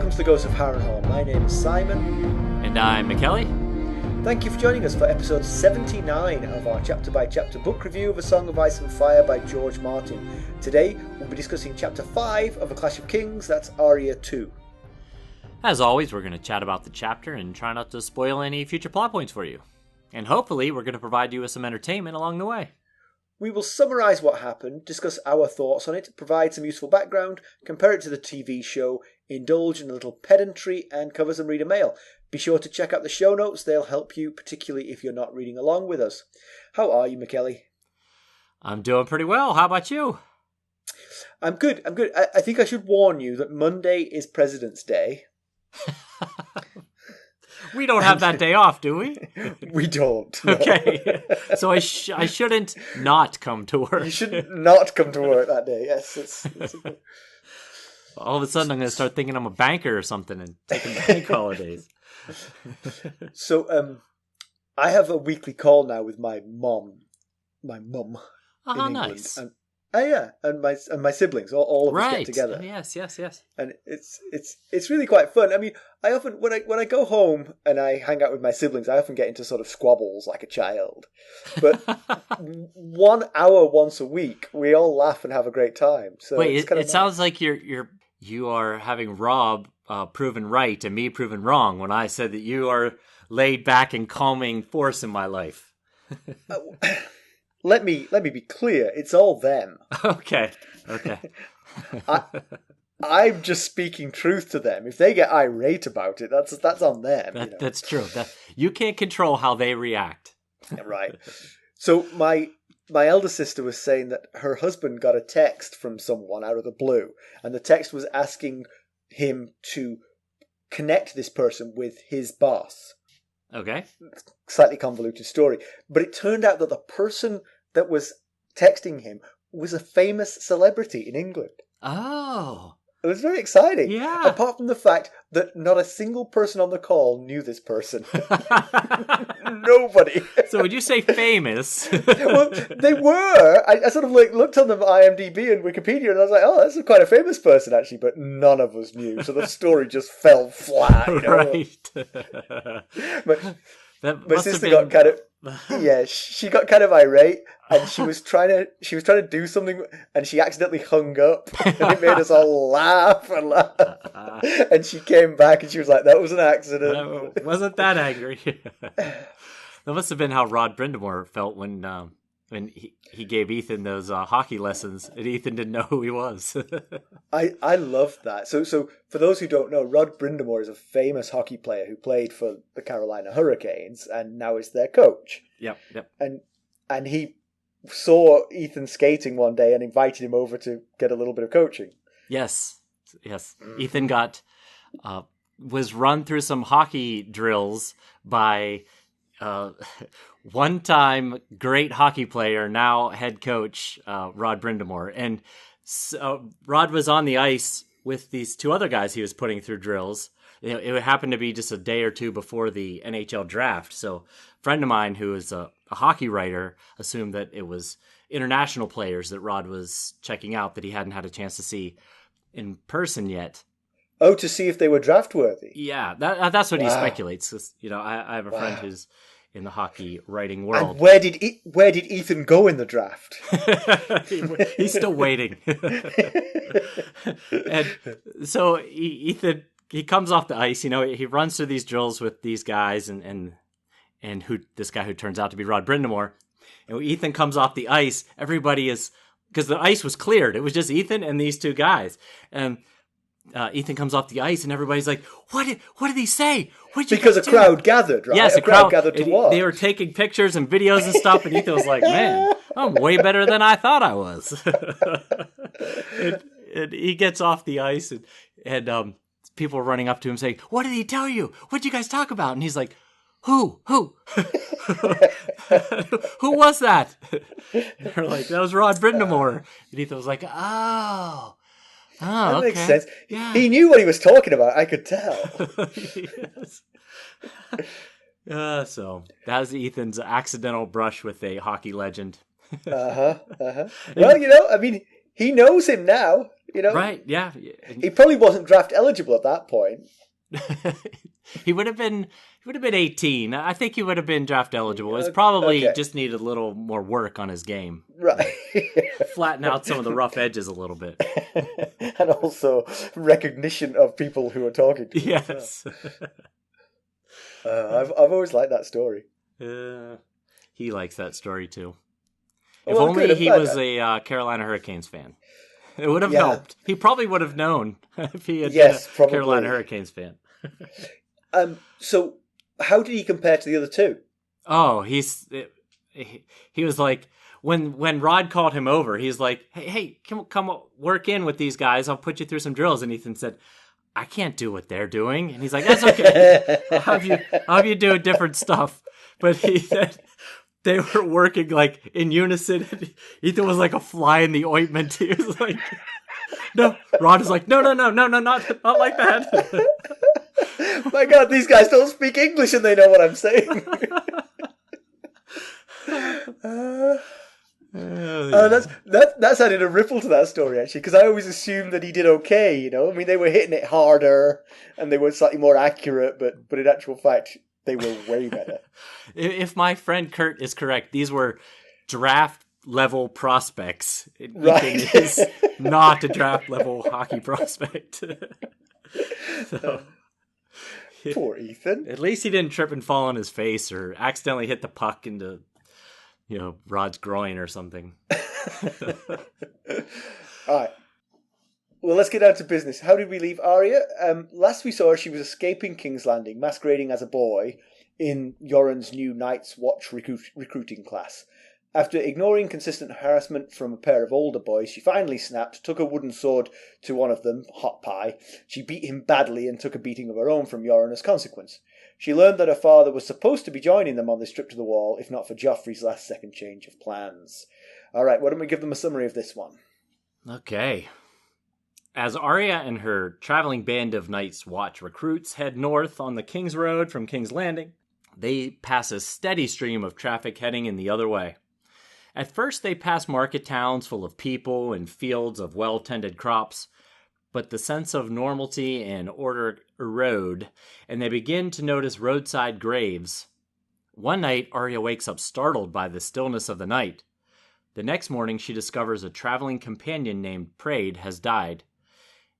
welcome to the Ghost of Harrenhal. My name is Simon. And I'm Mackelly. Thank you for joining us for episode 79 of our chapter-by-chapter book review of A Song of Ice and Fire by George Martin. Today, we'll be discussing chapter 5 of A Clash of Kings, that's Arya 2. As always, we're going to chat about the chapter and try not to spoil any future plot points for you. And hopefully, we're going to provide you with some entertainment along the way. We will summarise what happened, discuss our thoughts on it, provide some useful background, compare it to the TV show, indulge in a little pedantry, and cover some reader mail. Be sure to check out the show notes, they'll help you, particularly if you're not reading along with us. How are you, Mackelly? I'm doing pretty well. How about you? I'm good. I think I should warn you that Monday is President's Day. We don't have that day off, do we? We don't. No. Okay. So I shouldn't not come to work. You should not come to work that day. Yes. It's All of a sudden, I'm going to start thinking I'm a banker or something and taking bank holidays. So, I have a weekly call now with my mum. In England. Nice. And my siblings, all of us get together. Oh, yes. And it's really quite fun. I mean, I often when I go home and I hang out with my siblings, I often get into sort of squabbles like a child. But 1 hour once a week, we all laugh and have a great time. So wait, it sounds like you are having Robb proven right and me proven wrong when I said that you are laid back and calming force in my life. Let me be clear. It's all them. Okay. I'm just speaking truth to them. If they get irate about it, that's on them. That's true. You can't control how they react. Right. So my elder sister was saying that her husband got a text from someone out of the blue, and the text was asking him to connect this person with his boss. Okay. Slightly convoluted story. But it turned out that the person that was texting him was a famous celebrity in England. Oh. It was very exciting. Yeah. Apart from the fact that not a single person on the call knew this person. Nobody. So would you say famous? Well, they were. I sort of looked on the IMDb and Wikipedia and I was like, oh, that's quite a famous person actually, but none of us knew. So the story just fell flat. You know? Right. My sister got kind of she got kind of irate and she was trying to do something and she accidentally hung up and it made us all laugh. And she came back and she was like, that was an accident. I wasn't that angry. That must have been how Rod Brindamore felt when he gave Ethan those hockey lessons and Ethan didn't know who he was. I loved that. So for those who don't know, Rod Brindamore is a famous hockey player who played for the Carolina Hurricanes and now is their coach. Yep. And he saw Ethan skating one day and invited him over to get a little bit of coaching. Yes. Ethan was run through some hockey drills by one-time great hockey player, now head coach, Rod Brindamore. And so Rod was on the ice with these two other guys he was putting through drills. It happened to be just a day or two before the NHL draft. So a friend of mine who is a hockey writer assumed that it was international players that Rod was checking out that he hadn't had a chance to see in person yet. Oh, to see if they were draft worthy. Yeah, that's what he speculates. 'Cause, I have a friend who's in the hockey writing world. And where did Ethan go in the draft? He's still waiting. And so Ethan, he comes off the ice. He runs through these drills with these guys, and this guy who turns out to be Rod Brindamore. And when Ethan comes off the ice, everybody is, because the ice was cleared. It was just Ethan and these two guys, and Ethan comes off the ice and everybody's like, what did he say? Because a crowd gathered, right? Yes, a crowd gathered to watch. They were taking pictures and videos and stuff, and Ethan was like, man, I'm way better than I thought I was. and he gets off the ice and people are running up to him saying, what did he tell you? What did you guys talk about? And he's like, Who? Who was that? They're like, that was Rod Brindamore. And Ethan was like, oh, that okay. makes sense. Yeah. He knew what he was talking about. I could tell. Yes. So that was Ethan's accidental brush with a hockey legend. Well, I mean, he knows him now. You know? Right, yeah. He probably wasn't draft eligible at that point. He would have been 18. I think he would have been draft eligible. It's probably just needed a little more work on his game. Right. Flatten out some of the rough edges a little bit. And also recognition of people who are talking to him. Yes. I've always liked that story. He likes that story too. If only he was a Carolina Hurricanes fan. It would have helped. He probably would have known if he had been a Carolina Hurricanes fan. So how did he compare to the other two? Oh, he was like, when Rod called him over, he's like, hey, come work in with these guys. I'll put you through some drills. And Ethan said, I can't do what they're doing. And he's like, that's okay. I'll have you do different stuff. But he said they were working like in unison. Ethan was like a fly in the ointment. He was like, no. Rod is like, no, not like that. My God, these guys don't speak English and they know what I'm saying. That's added a ripple to that story, actually, because I always assumed that he did okay, you know? I mean, they were hitting it harder and they were slightly more accurate, but in actual fact, they were way better. If my friend Kurt is correct, these were draft level prospects. Right. Ethan is not a draft level hockey prospect. So, poor Ethan. At least he didn't trip and fall on his face or accidentally hit the puck into, Rod's groin or something. All right. Well, let's get down to business. How did we leave Arya? Last we saw her, she was escaping King's Landing, masquerading as a boy in Yoren's new Night's Watch recruiting class. After ignoring consistent harassment from a pair of older boys, she finally snapped, took a wooden sword to one of them, Hot Pie. She beat him badly and took a beating of her own from Yoren as consequence. She learned that her father was supposed to be joining them on this trip to the Wall, if not for Joffrey's last-second change of plans. All right, why don't we give them a summary of this one? Okay. As Arya and her traveling band of Night's Watch recruits head north on the King's Road from King's Landing, they pass a steady stream of traffic heading in the other way. At first, they pass market towns full of people and fields of well-tended crops, but the sense of normalcy and order erode, and they begin to notice roadside graves. One night, Arya wakes up startled by the stillness of the night. The next morning, she discovers a traveling companion named Prade has died,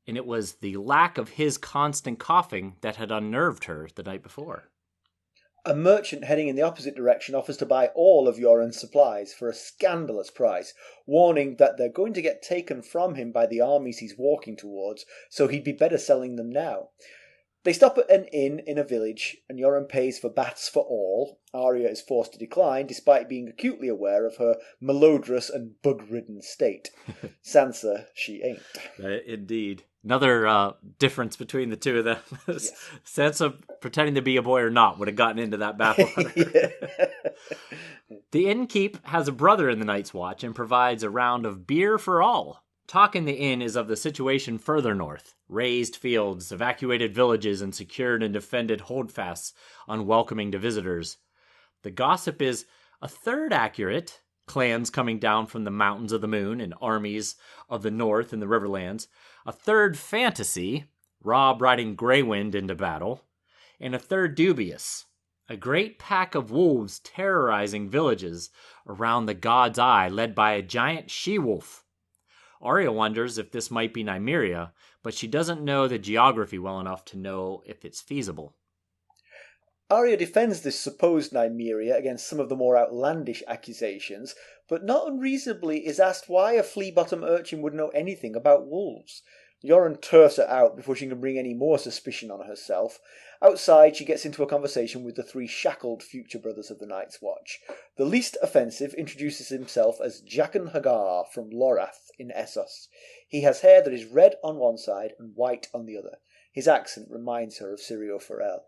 and it was the lack of his constant coughing that had unnerved her the night before. A merchant heading in the opposite direction offers to buy all of Yoren's supplies for a scandalous price, warning that they're going to get taken from him by the armies he's walking towards, so he'd be better selling them now. They stop at an inn in a village, and Yoren pays for baths for all. Arya is forced to decline, despite being acutely aware of her malodorous and bug-ridden state. Sansa, she ain't. Indeed. Another difference between the two of them. Yes. Sansa, pretending to be a boy or not, would have gotten into that bathwater. The innkeep has a brother in the Night's Watch and provides a round of beer for all. Talk in the inn is of the situation further north. Raised fields, evacuated villages, and secured and defended holdfasts unwelcoming to visitors. The gossip is a third accurate. Clans coming down from the mountains of the moon and armies of the north in the Riverlands. A third fantasy, Robb riding Greywind into battle. And a third dubious, a great pack of wolves terrorizing villages around the God's Eye led by a giant she-wolf. Arya wonders if this might be Nymeria, but she doesn't know the geography well enough to know if it's feasible. Arya defends this supposed Nymeria against some of the more outlandish accusations, but not unreasonably is asked why a flea-bottom urchin would know anything about wolves. Yoren turfs her out before she can bring any more suspicion on herself. Outside, she gets into a conversation with the three shackled future brothers of the Night's Watch. The least offensive introduces himself as Jaqen H'ghar from Lorath in Essos. He has hair that is red on one side and white on the other. His accent reminds her of Syrio Forel.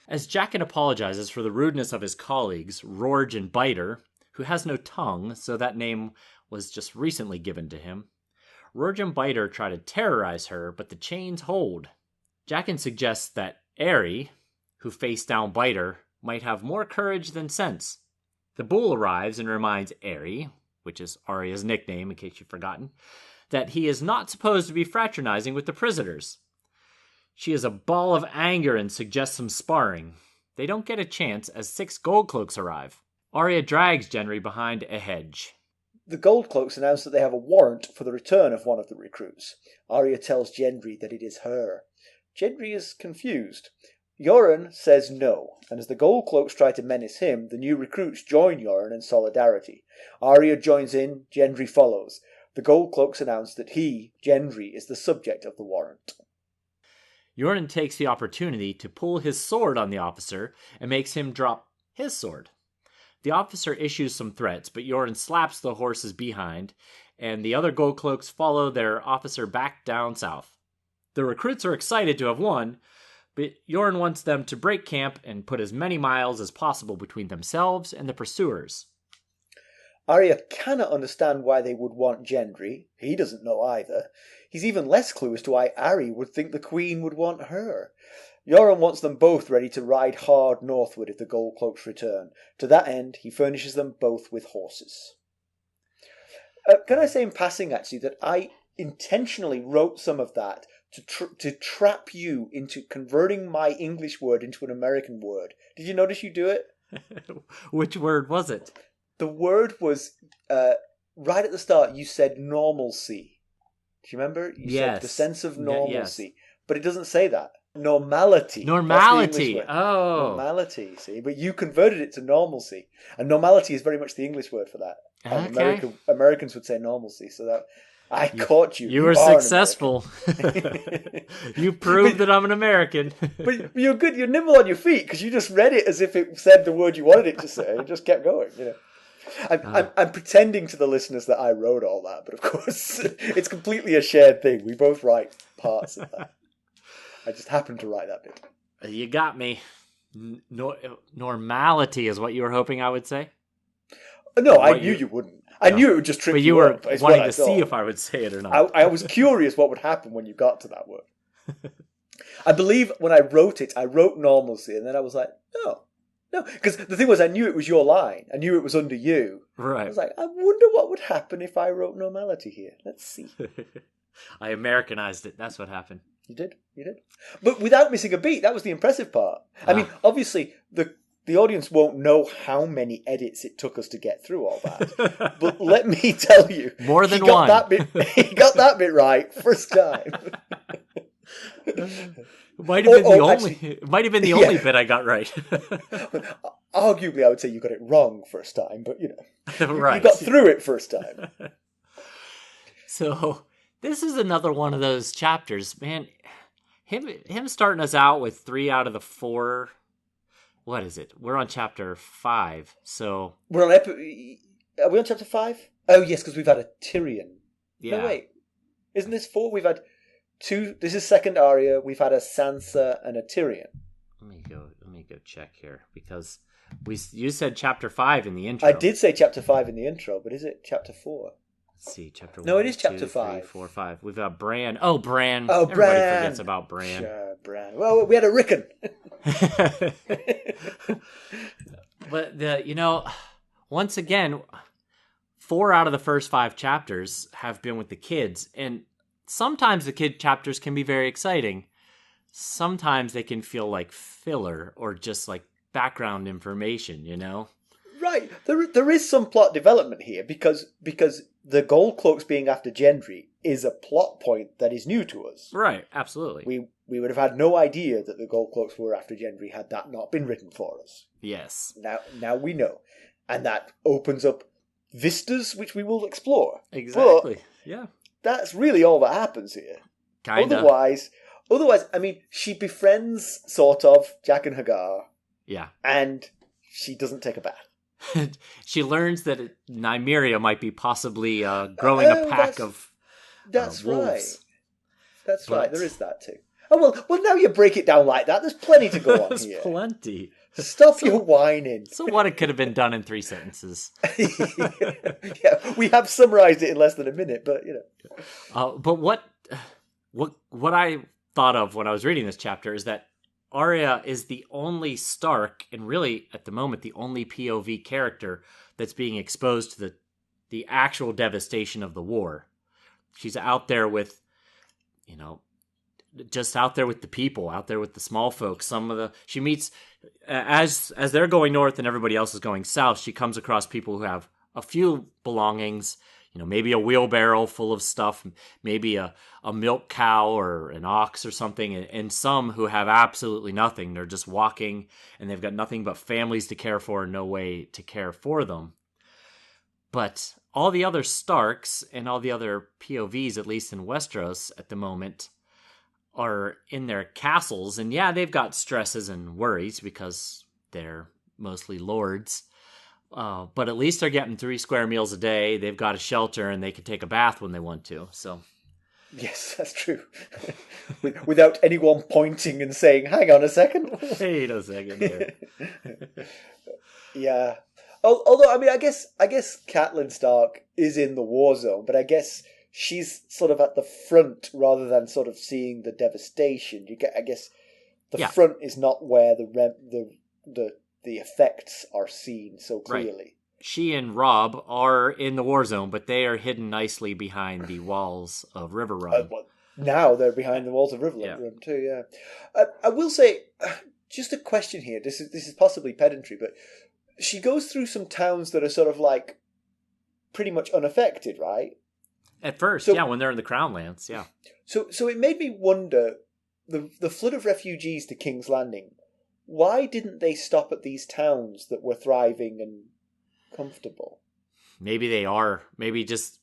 As Jaqen apologizes for the rudeness of his colleagues, Rorge and Biter, who has no tongue, so that name was just recently given to him, Rorge and Biter try to terrorize her, but the chains hold. Jaqen suggests that Arya, who faced down Biter, might have more courage than sense. The bull arrives and reminds Arya, which is Arya's nickname in case you've forgotten, that he is not supposed to be fraternizing with the prisoners. She is a ball of anger and suggests some sparring. They don't get a chance as 6 Gold Cloaks arrive. Arya drags Gendry behind a hedge. The Gold Cloaks announce that they have a warrant for the return of one of the recruits. Arya tells Gendry that it is her. Gendry is confused. Yoren says no, and as the Gold Cloaks try to menace him, the new recruits join Yoren in solidarity. Arya joins in, Gendry follows. The Gold Cloaks announce that he, Gendry, is the subject of the warrant. Yoren takes the opportunity to pull his sword on the officer and makes him drop his sword. The officer issues some threats, but Yoren slaps the horses behind, and the other Gold Cloaks follow their officer back down south. The recruits are excited to have won, but Yoren wants them to break camp and put as many miles as possible between themselves and the pursuers. Arya cannot understand why they would want Gendry. He doesn't know either. He's even less clue as to why Arya would think the Queen would want her. Yoren wants them both ready to ride hard northward if the Gold Cloaks return. To that end, he furnishes them both with horses. Can I say in passing, actually, that I intentionally wrote some of that to trap you into converting my English word into an American word. Did you notice you do it? Which word was it? The word was, right at the start, you said normalcy. Do you remember? You said the sense of normalcy. Yes. But it doesn't say that. Normality. Normality. Oh. Normality, see? But you converted it to normalcy. And normality is very much the English word for that. And okay. Americans would say normalcy. So that I caught you. You were successful. You proved that I'm an American. But you're good. You're nimble on your feet because you just read it as if it said the word you wanted it to say and just kept going, you know. I'm pretending to the listeners that I wrote all that, but of course it's completely a shared thing. We both write parts of that. I just happened to write that bit. You got me. Normality is what you were hoping I would say? No, I knew you wouldn't. I knew it would just trip you up. But you were wanting to see if I would say it or not. I was curious what would happen when you got to that word. I believe when I wrote it, I wrote normalcy, and then I was like, no, because the thing was, I knew it was your line. I knew it was under you. Right. I was like, I wonder what would happen if I wrote normality here. Let's see. I Americanized it. That's what happened. You did. But without missing a beat, that was the impressive part. I mean, obviously, the audience won't know how many edits it took us to get through all that. But let me tell you, more than one. He got that bit right first time. Might have been the only bit I got right. Arguably, I would say you got it wrong first time, but you know, right. You got through it first time. So this is another one of those chapters, man. Him starting us out with 3 out of the 4. What is it? We're on chapter 5, so we're on. Are we on chapter 5? Oh yes, because we've had a Tyrion. Yeah. No wait, isn't this 4? We've had 2. This is second Arya. We've had a Sansa and a Tyrion. Let me go check here because you said chapter 5 in the intro. I did say chapter 5 in the intro, but is it chapter 4? Let's see, chapter 1. No, it is 2, chapter 5. 3, 4, 5. We've got Bran. Oh, Bran. Oh, Everybody Bran. forgets about Bran. Sure, Bran. Well, we had a Rickon. But once again, 4 out of the first 5 chapters have been with the kids, and sometimes the kid chapters can be very exciting. Sometimes they can feel like filler or just like background information, you know? Right. There is some plot development here because the Gold Cloaks being after Gendry is a plot point that is new to us. Right, absolutely. We would have had no idea that the Gold Cloaks were after Gendry had that not been written for us. Yes. Now we know. And that opens up vistas which we will explore. Exactly. But yeah. That's really all that happens here. Kinda. Otherwise, I mean, she befriends, sort of, Jaqen H'ghar. Yeah. And she doesn't take a bath. She learns that Nymeria might be possibly growing a pack of That's wolves. Right. That's right. There is that too. Oh, well, now you break it down like that. There's plenty to go on There's here. Plenty. Stop your whining. So what it could have been done in 3 sentences. Yeah, we have summarized it in less than a minute, but you know. But what I thought of when I was reading this chapter is that Arya is the only Stark, and really at the moment the only POV character that's being exposed to the actual devastation of the war. she's out there with, just out there with the people, out there with the small folks. She meets, as they're going north and everybody else is going south, she comes across people who have a few belongings, maybe a wheelbarrow full of stuff, maybe a milk cow or an ox or something, and some who have absolutely nothing. They're just walking, and they've got nothing but families to care for and no way to care for them. But all the other Starks and all the other POVs, at least in Westeros at the moment, are in their castles, and yeah, they've got stresses and worries because they're mostly lords. But at least they're getting 3 square meals a day. They've got a shelter, and they can take a bath when they want to. So, yes, that's true. Without anyone pointing and saying, "Hang on a second." Wait a second here. Yeah. Although, I mean, I guess Catelyn Stark is in the war zone, but I guess she's sort of at the front rather than sort of seeing the devastation. I guess the front is not where the effects are seen so clearly. Right. She and Robb are in the war zone, but they are hidden nicely behind the walls of Riverrun. Well, now they're behind the walls of Riverrun too. Yeah, I will say, just a question here. This is possibly pedantry, but she goes through some towns that are sort of like pretty much unaffected, right? At first, when they're in the Crown Lands, yeah. So it made me wonder, the flood of refugees to King's Landing, why didn't they stop at these towns that were thriving and comfortable? Maybe they are. Maybe just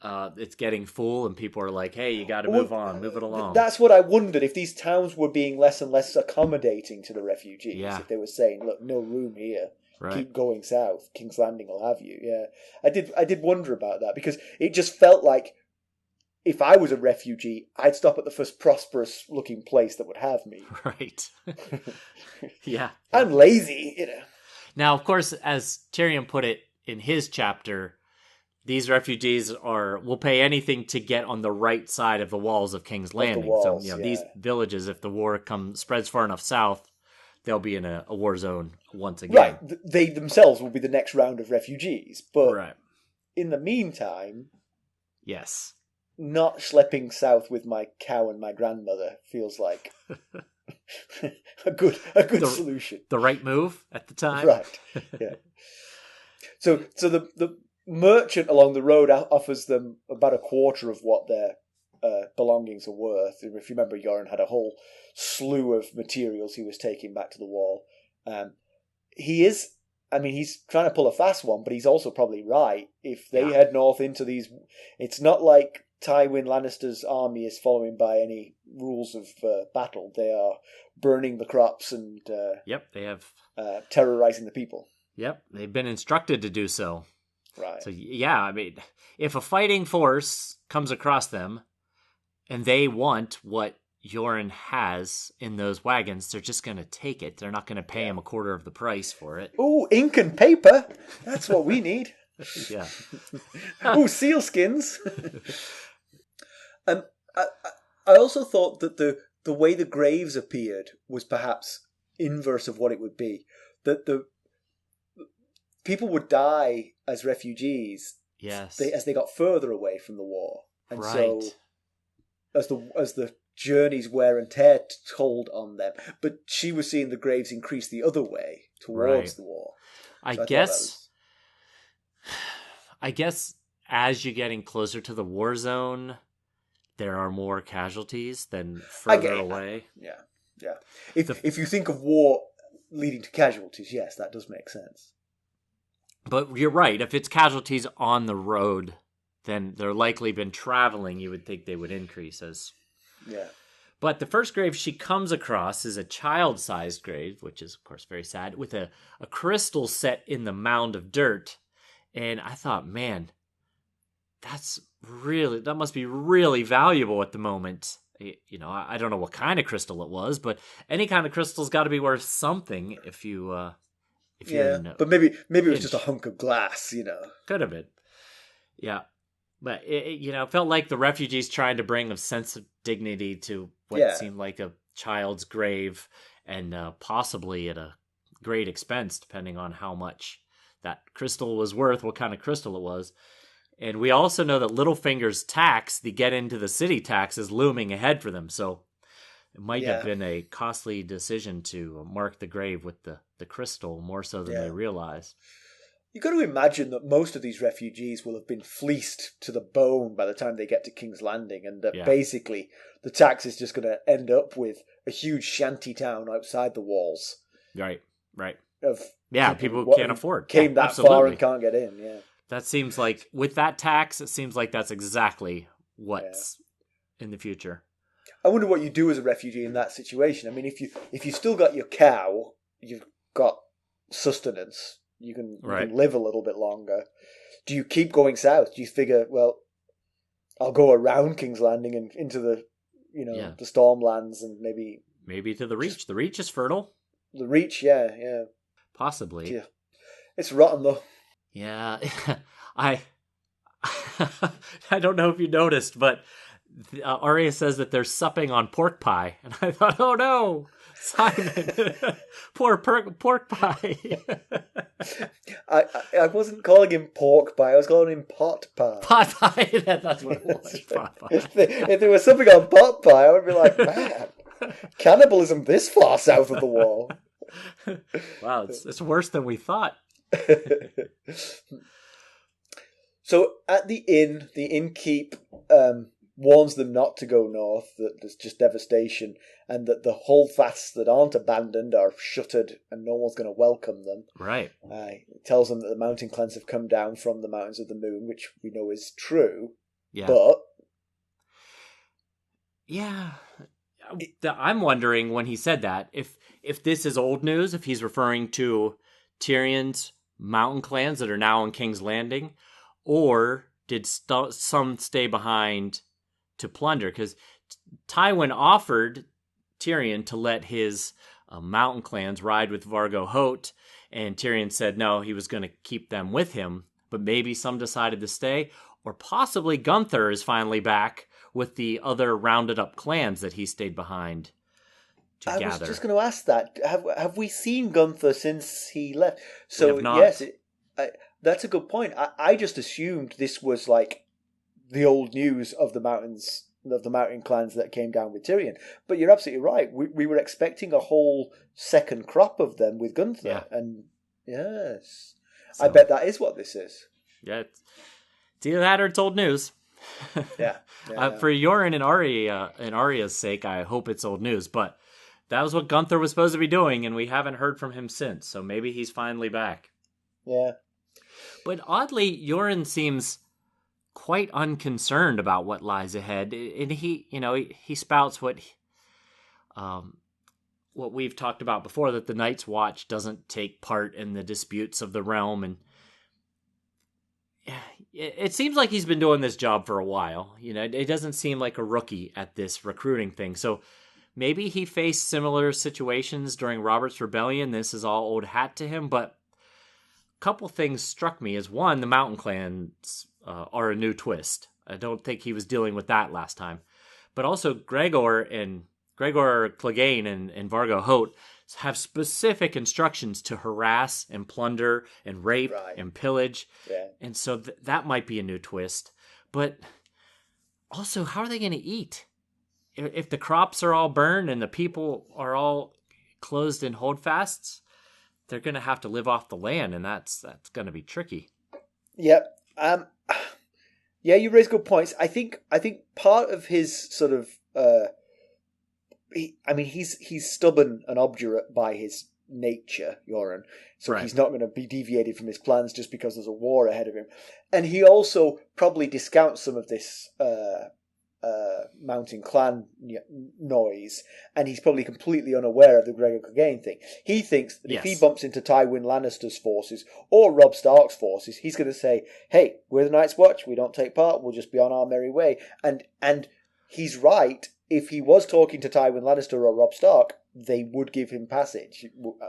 it's getting full and people are like, hey, you got to move on, move it along. That's what I wondered, if these towns were being less and less accommodating to the refugees. Yeah. If they were saying, look, no room here. Right. Keep going south. King's Landing will have you. Yeah, I did wonder about that, because it just felt like if I was a refugee, I'd stop at the first prosperous looking place that would have me. Right. Yeah. I'm lazy, Now, of course, as Tyrion put it in his chapter, these refugees will pay anything to get on the right side of the walls of King's Landing. Walls, so, these villages, if the war spreads far enough south, they'll be in a war zone once again. Right. They themselves will be the next round of refugees. But in the meantime... Yes. Not schlepping south with my cow and my grandmother feels like a good solution. The right move at the time. Right. Yeah. So the merchant along the road offers them about a quarter of what their belongings are worth. If you remember, Yoren had a whole slew of materials he was taking back to the wall. He's trying to pull a fast one, but he's also probably right. If they head north into these, it's not like Tywin Lannister's army is following by any rules of battle. They are burning the crops and they have terrorizing the people. Yep, they've been instructed to do so. Right. So if a fighting force comes across them and they want what Yoren has in those wagons, they're just going to take it. They're not going to pay him a quarter of the price for it. Ooh, ink and paper. That's what we need. Yeah. Ooh, sealskins. I also thought that the way the graves appeared was perhaps inverse of what it would be. That the people would die as refugees. Yes. As they got further away from the war, and so as the journey's wear and tear told on them. But she was seeing the graves increase the other way towards the war. I guess as you're getting closer to the war zone, there are more casualties than further away. Yeah. If you think of war leading to casualties, yes, that does make sense. But you're right. If it's casualties on the road, then they're likely been traveling. You would think they would increase as. Yeah. But the first grave she comes across is a child-sized grave, which is, of course, very sad, with a crystal set in the mound of dirt. And I thought, man, that must be really valuable at the moment. I don't know what kind of crystal it was, but any kind of crystal's got to be worth something if you're but maybe it was just a hunk of glass, Could have been. Yeah. But it felt like the refugees trying to bring a sense of dignity to what seemed like a child's grave, and possibly at a great expense, depending on how much that crystal was worth, what kind of crystal it was. And we also know that Littlefinger's tax, the get into the city tax, is looming ahead for them. So it might have been a costly decision to mark the grave with the crystal more so than they realize. You've got to imagine that most of these refugees will have been fleeced to the bone by the time they get to King's Landing, and that basically the tax is just going to end up with a huge shanty town outside the walls. Right. Of people can't afford. Came that far and can't get in, That seems like, with that tax, it seems like that's exactly what's in the future. I wonder what you do as a refugee in that situation. I mean, if you still got your cow, you've got sustenance, you can live a little bit longer. Do you keep going south? Do you figure, well, I'll go around King's Landing and into the, the Stormlands and maybe to the Reach. The Reach is fertile. The Reach, yeah. Possibly. Yeah. It's rotten though. Yeah, I don't know if you noticed, but Arya says that they're supping on pork pie, and I thought, oh no, Simon, poor pork pie. I wasn't calling him pork pie, I was calling him pot pie. Pot pie, that's what it was. Pot pie. If there was something on pot pie, I would be like, man, cannibalism this far south of the wall. Wow, it's worse than we thought. So at the innkeep warns them not to go north, that there's just devastation, and that the holdfasts that aren't abandoned are shuttered and no one's going to welcome them. Right. It tells them that the mountain clans have come down from the Mountains of the Moon, which we know is true. Yeah. But... yeah. I'm wondering, when he said that, if this is old news, if he's referring to Tyrion's mountain clans that are now on King's Landing, or did some stay behind to plunder? Because Tywin offered Tyrion to let his mountain clans ride with Vargo Hoat, and Tyrion said no, he was going to keep them with him, but maybe some decided to stay, or possibly Gunther is finally back with the other rounded up clans that he stayed behind to gather. I was just going to ask that. Have we seen Gunther since he left? So we have not. Yes, that's a good point. I just assumed this was like the old news of the mountain clans that came down with Tyrion. But you're absolutely right. We were expecting a whole second crop of them with Gunther, and yes, so, I bet that is what this is. Yeah, it's either that or it's old news. Yeah. For Yoren and Arya's sake, I hope it's old news. But that was what Gunther was supposed to be doing, and we haven't heard from him since. So maybe he's finally back. Yeah. But oddly, Yoren seems quite unconcerned about what lies ahead, and he spouts what we've talked about before, that the Night's Watch doesn't take part in the disputes of the realm, and it seems like he's been doing this job for a while. It doesn't seem like a rookie at this recruiting thing. So maybe he faced similar situations during Robert's Rebellion. This is all old hat to him. But a couple things struck me. As one, the mountain clans are a new twist. I don't think he was dealing with that last time. But also Gregor Clegane and Vargo Hoat have specific instructions to harass and plunder and rape and pillage. Yeah. And so that might be a new twist. But also, how are they going to eat? If the crops are all burned and the people are all closed in holdfasts, they're going to have to live off the land, and that's going to be tricky. Yep. Yeah, you raise good points. I think part of his sort of he's stubborn and obdurate by his nature, Yoren. So he's not going to be deviated from his plans just because there's a war ahead of him. And he also probably discounts some of this mountain clan noise, and he's probably completely unaware of the Gregor Clegane thing. He thinks that if he bumps into Tywin Lannister's forces or Robb Stark's forces, he's going to say, hey, we're the Night's Watch, we don't take part, we'll just be on our merry way. And he's right. If he was talking to Tywin Lannister or Robb Stark, they would give him passage,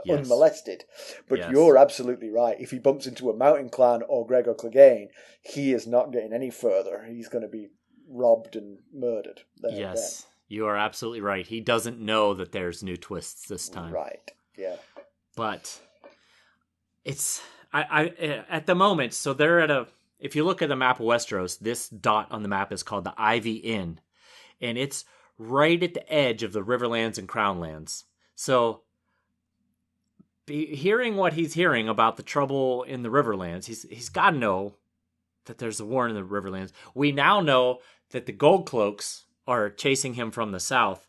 unmolested. But you're absolutely right. If he bumps into a mountain clan or Gregor Clegane, he is not getting any further. He's going to be robbed and murdered. Yes, you are absolutely right. He doesn't know that there's new twists this time. Right, yeah. But it's... I at the moment, so they're if you look at the map of Westeros, this dot on the map is called the Ivy Inn, and it's right at the edge of the Riverlands and Crownlands. So, hearing what he's hearing about the trouble in the Riverlands, he's got to know that there's a war in the Riverlands. We now know that the Gold Cloaks are chasing him from the south.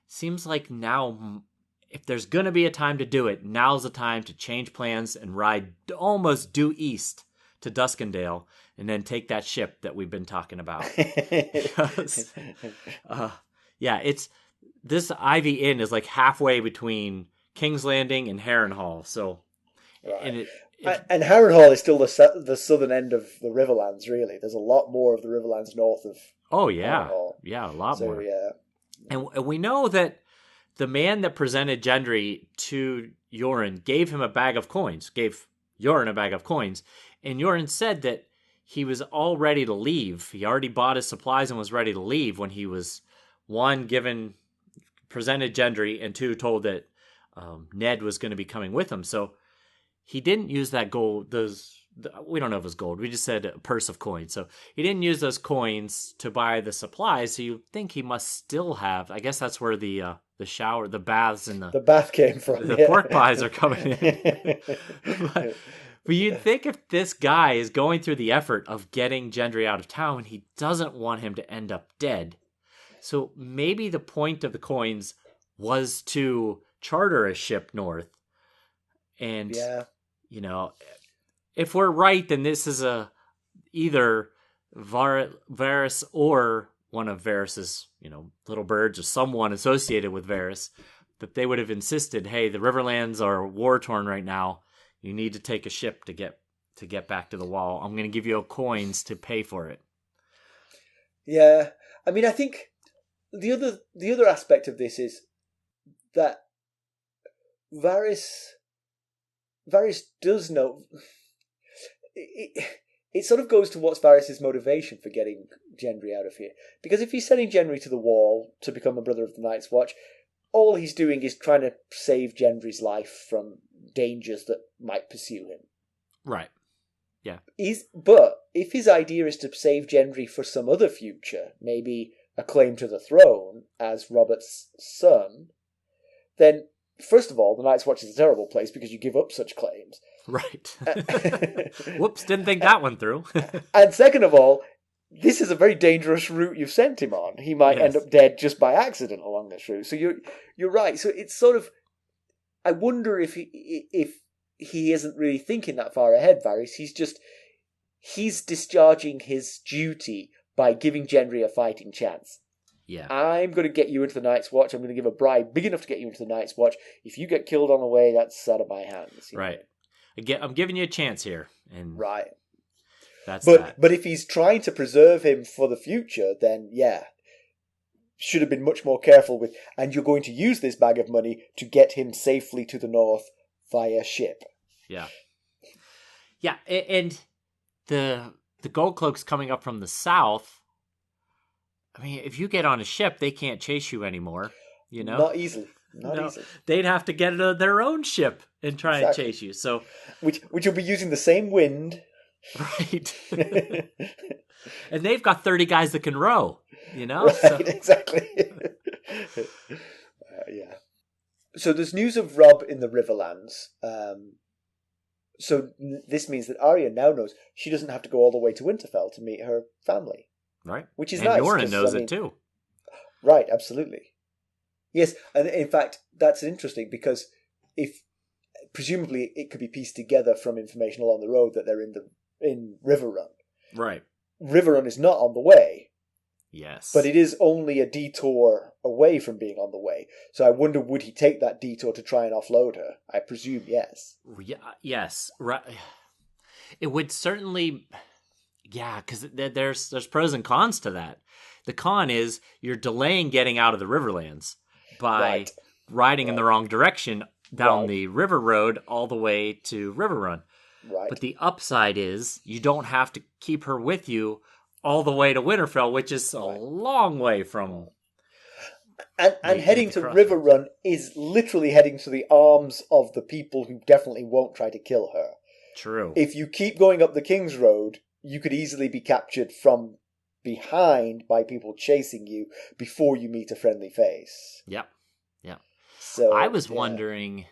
Seems like now, if there's going to be a time to do it, now's the time to change plans and ride almost due east to Duskendale and then take that ship that we've been talking about. Because, it's this Ivy Inn is like halfway between King's Landing and Harrenhal. So, right. And Harrenhal is still the southern end of the Riverlands, really. There's a lot more of the Riverlands north of Harrenhal. Yeah, a lot more. Yeah. And we know that the man that presented Gendry to Yoren gave Yoren a bag of coins. And Yoren said that he was all ready to leave. He already bought his supplies and was ready to leave when he was, one, presented Gendry, and two, told that Ned was going to be coming with him. So he didn't use that gold. We don't know if it was gold. We just said a purse of coins. So he didn't use those coins to buy the supplies. So you think he must still have. I guess that's where the baths and the bath came from. The pork pies are coming in. But you'd think if this guy is going through the effort of getting Gendry out of town, he doesn't want him to end up dead. So maybe the point of the coins was to charter a ship north. And, if we're right, then this is either Varys or one of Varys's, little birds or someone associated with Varys, that they would have insisted, hey, the Riverlands are war-torn right now. You need to take a ship to get back to the wall. I'm going to give you coins to pay for it. Yeah. I mean, I think the other aspect of this is that Varys does know. It sort of goes to what's Varys' motivation for getting Gendry out of here. Because if he's sending Gendry to the wall to become a brother of the Night's Watch, all he's doing is trying to save Gendry's life from dangers that might pursue him. Right. Yeah. But if his idea is to save Gendry for some other future, maybe a claim to the throne as Robert's son, then first of all, the Night's Watch is a terrible place because you give up such claims. Right. Whoops, didn't think that one through. And second of all, this is a very dangerous route you've sent him on. He might end up dead just by accident along this route. So you're right. So it's sort of, I wonder if he isn't really thinking that far ahead, Varys. He's discharging his duty by giving Gendry a fighting chance. Yeah. I'm going to get you into the Night's Watch. I'm going to give a bribe big enough to get you into the Night's Watch. If you get killed on the way, that's out of my hands. Right. I'm giving you a chance here. And right. That's But if he's trying to preserve him for the future, then should have been much more careful with, and you're going to use this bag of money to get him safely to the north via ship. Yeah. Yeah, and the Gold Cloaks coming up from the south, I mean, if you get on a ship, they can't chase you anymore, Not easily. Not easily. They'd have to get their own ship and try and chase you. So, which will be using the same wind. Right. And they've got 30 guys that can row, Right, so. Exactly. Yeah. So there's news of Robb in the Riverlands. So this means that Arya now knows she doesn't have to go all the way to Winterfell to meet her family. Right. Which is and nice. Yoren knows it too. Right, absolutely. Yes, and in fact, that's interesting because presumably it could be pieced together from information along the road that they're in Riverrun. Right. Riverrun is not on the way. Yes. But it is only a detour away from being on the way. So I wonder, would he take that detour to try and offload her? I presume yes. Yeah, yes. Right. It would certainly... Yeah, because there's pros and cons to that. The con is you're delaying getting out of the Riverlands by riding in the wrong direction down the river road all the way to Riverrun. Right. But the upside is you don't have to keep her with you all the way to Winterfell, which is a long way from... And heading to Riverrun is literally heading to the arms of the people who definitely won't try to kill her. True. If you keep going up the King's Road, you could easily be captured from behind by people chasing you before you meet a friendly face. Yep. Yep. So I was wondering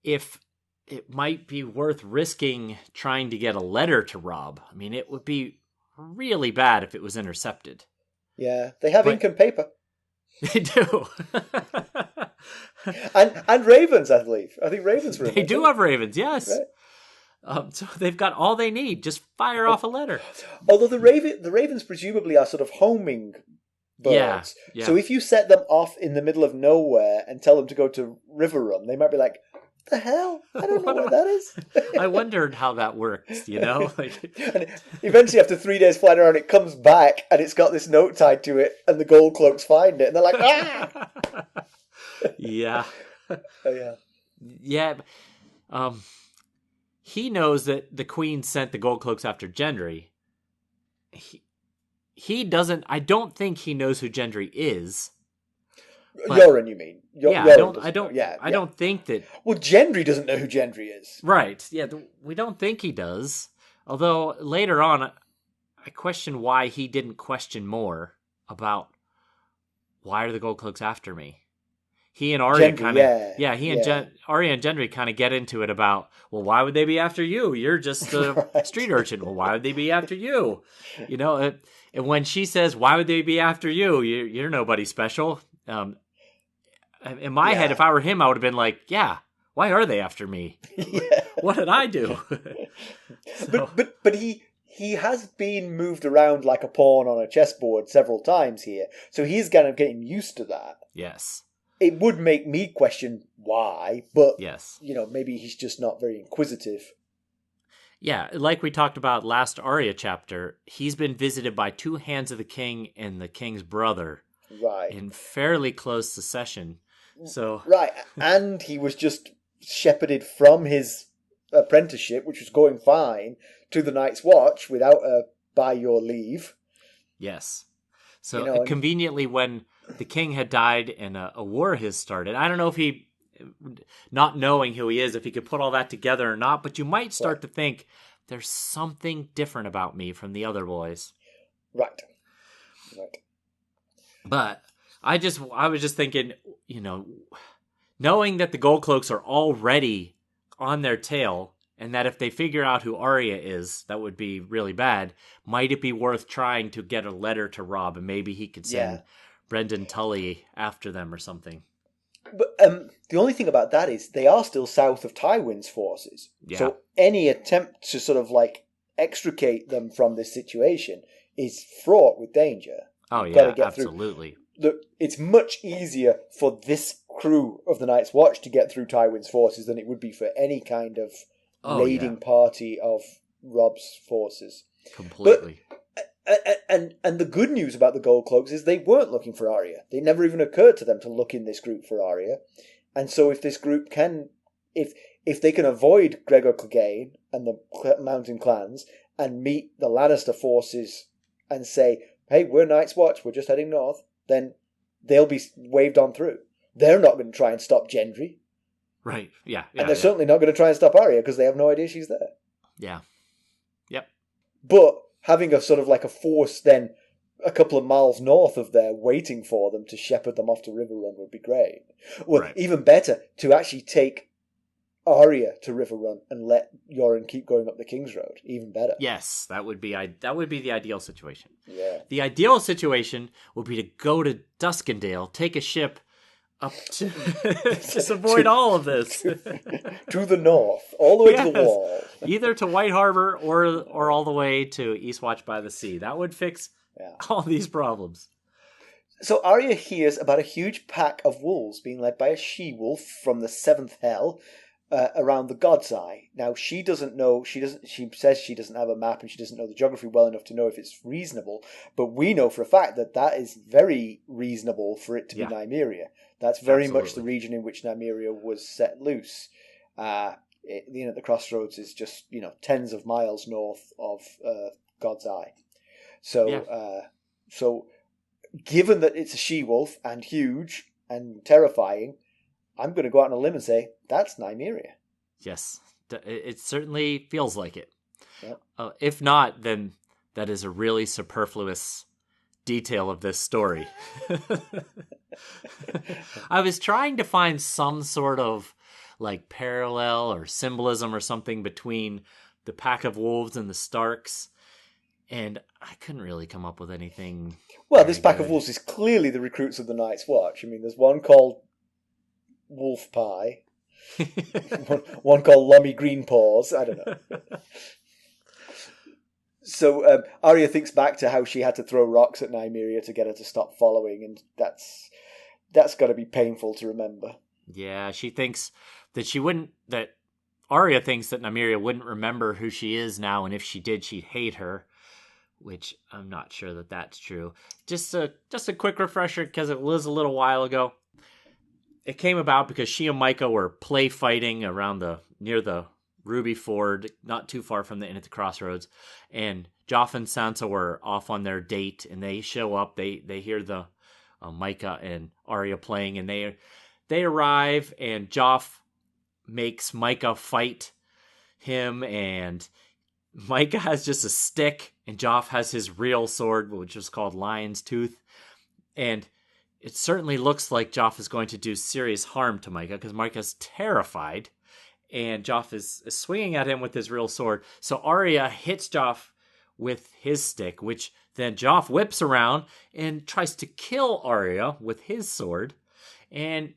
if it might be worth risking trying to get a letter to Robb. I mean, it would be really bad if it was intercepted. Yeah, they have ink and paper. They do. and ravens, I believe. I think ravens were in They there, do too. have ravens, yes. Right. So they've got all they need. Just fire off a letter. Although the ravens presumably are sort of homing birds. Yeah. So if you set them off in the middle of nowhere and tell them to go to River Run, they might be like, the hell? I don't know what that is. I wondered how that works, you know? And eventually, after 3 days flying around, it comes back and it's got this note tied to it, and the Gold Cloaks find it, and they're like, ah! Yeah. Oh, yeah. Yeah. He knows that the Queen sent the Gold Cloaks after Gendry. He doesn't. I don't think he knows who Gendry is. But, Yoren, you mean? Yeah, Yoren I don't. I don't think that. Well, Gendry doesn't know who Gendry is. Right. Yeah, we don't think he does. Although later on, I question why he didn't question more about why are the Gold Cloaks after me. He and Arya kind of, Arya and Gendry kind of get into it about, well, why would they be after you? You're just a Right. street urchin. Well, why would they be after you? You know, and when she says, why would they be after you? You're nobody special. In my head, if I were him, I would have been like, yeah, why are they after me? Yeah. What did I do? But he has been moved around like a pawn on a chessboard several times here, so he's kind of getting used to that. Yes. It would make me question why, but Yes. Maybe he's just not very inquisitive. Yeah, like we talked about last Arya chapter, he's been visited by two hands of the king and the king's brother. Right. In fairly close succession. So right, and he was just shepherded from his apprenticeship, which was going fine, to the Night's Watch without a by your leave. Yes. So conveniently, when the king had died and a war has started, I don't know if he, not knowing who he is, if he could put all that together or not, but you might start to think there's something different about me from the other boys. Right. But I was just thinking, knowing that the Gold Cloaks are already on their tail, and that if they figure out who Arya is, that would be really bad. Might it be worth trying to get a letter to Robb, and maybe he could send Brendan Tully after them or something? But the only thing about that is they are still south of Tywin's forces. Yeah. So any attempt to sort of like extricate them from this situation is fraught with danger. Oh, yeah, absolutely. It's much easier for this crew of the Night's Watch to get through Tywin's forces than it would be for any kind of raiding party of Robb's forces. Completely. But, and the good news about the Gold Cloaks is they weren't looking for Arya. It never even occurred to them to look in this group for Arya. And so if this group can... If they can avoid Gregor Clegane and the Mountain Clans and meet the Lannister forces and say, hey, we're Night's Watch, we're just heading north, then they'll be waved on through. They're not going to try and stop Gendry. Right, yeah. And they're certainly not going to try and stop Arya because they have no idea she's there. Yeah. Yep. But having a sort of like a force then a couple of miles north of there waiting for them to shepherd them off to Riverrun would be great. Well, even better, to actually take Arya to Riverrun and let Yoren keep going up the King's Road. Even better. Yes, that would be the ideal situation. Yeah. The ideal situation would be to go to Duskendale, take a ship up to just avoid all of this. To the north, all the way to the wall. Either to White Harbor or all the way to Eastwatch by the Sea. That would fix all these problems. So Arya hears about a huge pack of wolves being led by a she-wolf from the seventh hell around the God's Eye. Now, she doesn't know, she says she doesn't have a map and she doesn't know the geography well enough to know if it's reasonable, but we know for a fact that is very reasonable for it to be Nymeria. That's very much the region in which Nymeria was set loose. The crossroads is just, tens of miles north of God's Eye. So given that it's a she-wolf and huge and terrifying, I'm going to go out on a limb and say, that's Nymeria. Yes, it certainly feels like it. Yep. If not, then that is a really superfluous detail of this story. I was trying to find some sort of like parallel or symbolism or something between the pack of wolves and the Starks, and I couldn't really come up with anything. Well, this pack of wolves is clearly the recruits of the Night's Watch. I mean, there's one called Wolf Pie, one called Lummy Greenpaws. I don't know. So Arya thinks back to how she had to throw rocks at Nymeria to get her to stop following, and that's got to be painful to remember. Yeah, she thinks that Arya thinks that Nymeria wouldn't remember who she is now, and if she did, she'd hate her, which I'm not sure that that's true. Just a quick refresher, because it was a little while ago. It came about because she and Micah were play fighting near the Ruby Ford, not too far from the inn at the crossroads, and Joff and Sansa were off on their date, and they show up. They hear the Micah and Arya playing, and they arrive, and Joff makes Micah fight him, and Micah has just a stick, and Joff has his real sword, which is called Lion's Tooth, and it certainly looks like Joff is going to do serious harm to Micah, because Micah's terrified, and Joff is swinging at him with his real sword. So Arya hits Joff with his stick, which then Joff whips around and tries to kill Arya with his sword. And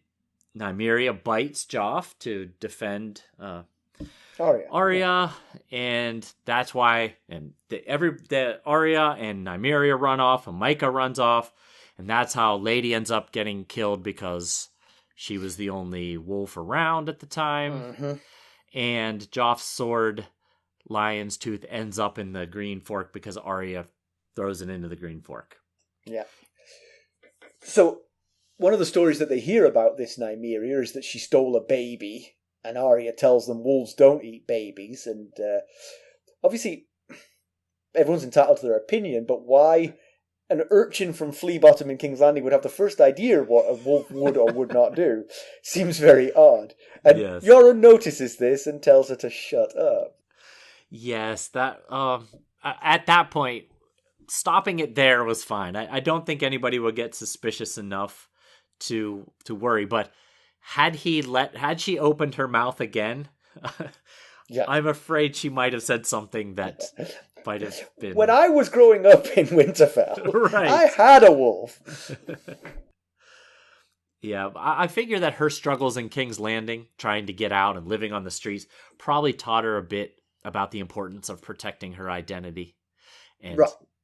Nymeria bites Joff to defend Arya, and that's why the Arya and Nymeria run off, and Micah runs off, and that's how Lady ends up getting killed because she was the only wolf around at the time. Mm-hmm. And Joff's sword, Lion's Tooth, ends up in the Green Fork because Arya throws it into the Green Fork. Yeah. So one of the stories that they hear about this Nymeria is that she stole a baby, and Arya tells them wolves don't eat babies, and obviously everyone's entitled to their opinion, but why an urchin from Flea Bottom in King's Landing would have the first idea of what a wolf would or would not do seems very odd. And yes. Yoren notices this and tells her to shut up. Yes, that at that point, stopping it there was fine. I don't think anybody would get suspicious enough to worry, but had she opened her mouth again, yeah. I'm afraid she might have said something that might have been... When I was growing up in Winterfell, right. I had a wolf. Yeah, I figure that her struggles in King's Landing, trying to get out and living on the streets, probably taught her a bit about the importance of protecting her identity and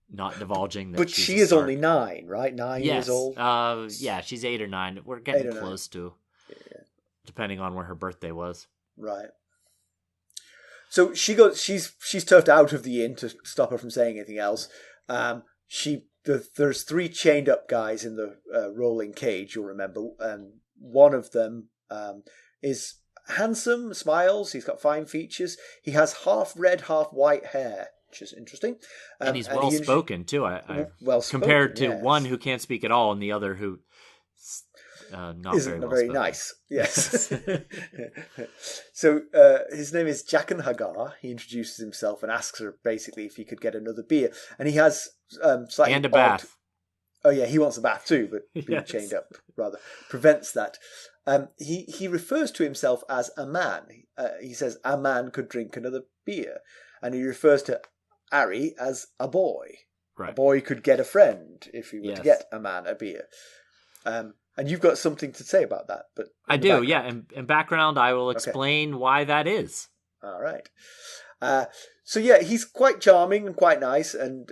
not divulging that. But she is only 9, right? 9 years old? Yeah, she's 8 or 9. We're getting close to, depending on where her birthday was. Right. So she's turfed out of the inn to stop her from saying anything else. There's 3 chained up guys in the rolling cage, you'll remember. One of them is handsome, smiles, he's got fine features. He has half red, half white hair, which is interesting. And he's well-spoken, too. Compared to one who can't speak at all and the other who... isn't very nice. Yes. So his name is Jaqen H'ghar. He introduces himself and asks her basically if he could get another beer, and he has slightly and a bath. Oh yeah, he wants a bath too, but being chained up rather prevents that. He refers to himself as a man. He says a man could drink another beer, and he refers to Arya as a boy. Right. A boy could get a friend if he were to get a man a beer. And you've got something to say about that. But I do, yeah. In background, I will explain why that is. All right. So yeah, he's quite charming and quite nice, and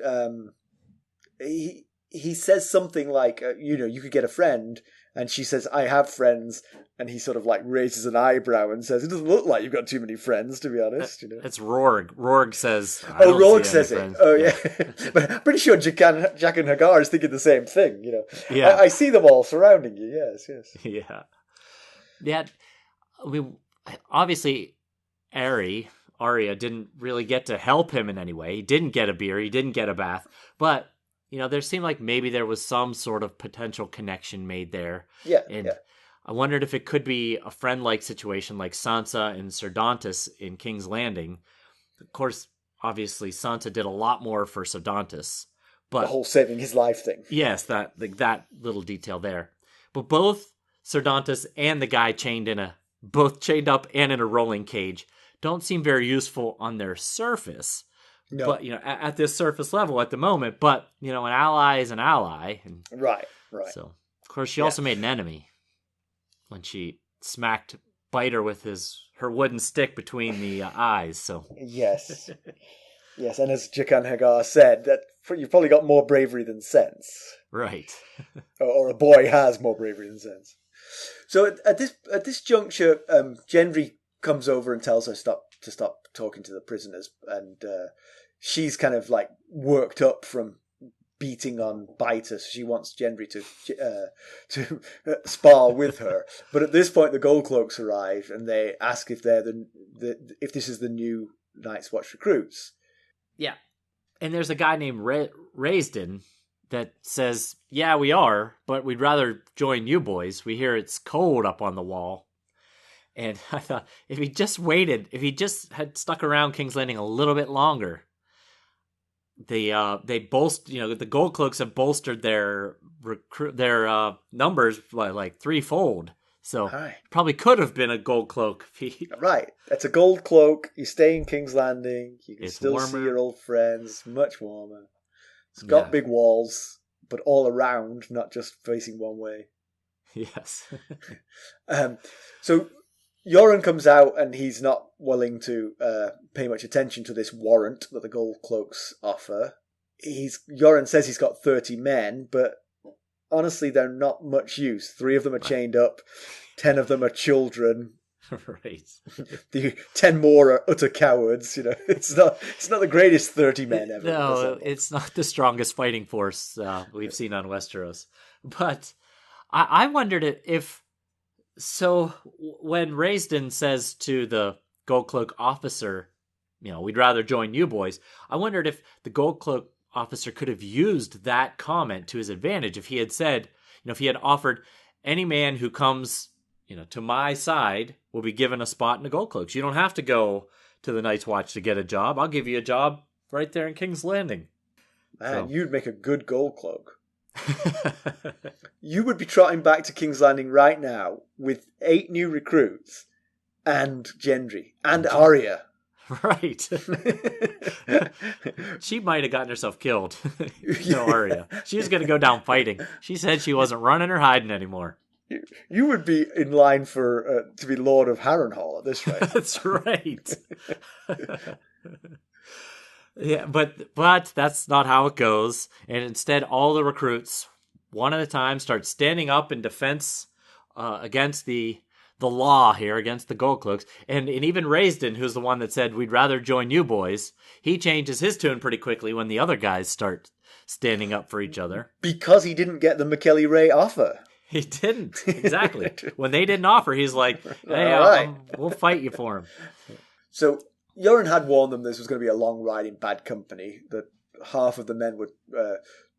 he says something like, you could get a friend, and she says, I have friends, and he sort of like raises an eyebrow and says, it doesn't look like you've got too many friends, to be honest. It's Rorg. Rorg says, Rorg says it. Oh, yeah. But I'm pretty sure Jaqen H'ghar is thinking the same thing, Yeah. I see them all surrounding you, yes. Yeah. Yeah. Obviously, Arya didn't really get to help him in any way. He didn't get a beer. He didn't get a bath. But, there seemed like maybe there was some sort of potential connection made there. Yeah. And I wondered if it could be a friend-like situation like Sansa and Sir Dantas in King's Landing. Of course, obviously Sansa did a lot more for Sirdantis. But the whole saving his life thing. Yes, that little detail there. But both Sirdantis and the guy both chained up and in a rolling cage don't seem very useful on their surface. No. But, at this surface level at the moment. But, an ally is an ally. And right. So, of course, she also made an enemy when she smacked Biter with her wooden stick between the eyes. So Yes. Yes, and as Jaqen H'ghar said, that you've probably got more bravery than sense. Right. or a boy has more bravery than sense. So at this juncture, Gendry comes over and tells her to stop talking to the prisoners, and she's kind of like worked up from beating on Biter, so she wants Gendry to spar with her. But at this point, the Gold Cloaks arrive, and they ask if they're if this is the new Night's Watch recruits. Yeah. And there's a guy named Raisden that says, yeah, we are, but we'd rather join you boys. We hear it's cold up on the wall. And I thought, if he just had stuck around King's Landing a little bit longer, the Gold Cloaks have bolstered their numbers like threefold. So probably could have been a Gold Cloak. Right. That's a Gold Cloak. You stay in King's Landing. You can still warmer. see your old friends. Much warmer. It's got big walls, but all around, not just facing one way. Yes. So Yoren comes out, and he's not willing to pay much attention to this warrant that the Gold Cloaks offer. Yoren says he's got 30 men, but honestly, they're not much use. 3 of them are chained up. 10 of them are children. Right. The 10 more are utter cowards. It's not the greatest 30 men ever. No, it's not the strongest fighting force we've seen on Westeros. But I wondered if so when Raisden says to the Gold Cloak officer, we'd rather join you boys. I wondered if the Gold Cloak officer could have used that comment to his advantage if he had said, if he had offered any man who comes, to my side will be given a spot in the Gold Cloaks. You don't have to go to the Night's Watch to get a job. I'll give you a job right there in King's Landing. Man, you'd make a good Gold Cloak. You would be trotting back to King's Landing right now with 8 new recruits and Gendry and Arya. Right. She might have gotten herself killed. Arya. She was going to go down fighting. She said she wasn't running or hiding anymore. You would be in line for to be Lord of Harrenhal at this rate. That's right. Yeah, but that's not how it goes. And instead, all the recruits, one at a time, start standing up in defense against the law here, against the Gold Cloaks. And even Raisden, who's the one that said, we'd rather join you boys, he changes his tune pretty quickly when the other guys start standing up for each other. Because he didn't get the Mackelly Ray offer. He didn't. Exactly. When they didn't offer, he's like, hey, we'll fight you for him. So Yoren had warned them this was going to be a long ride in bad company, that half of the men would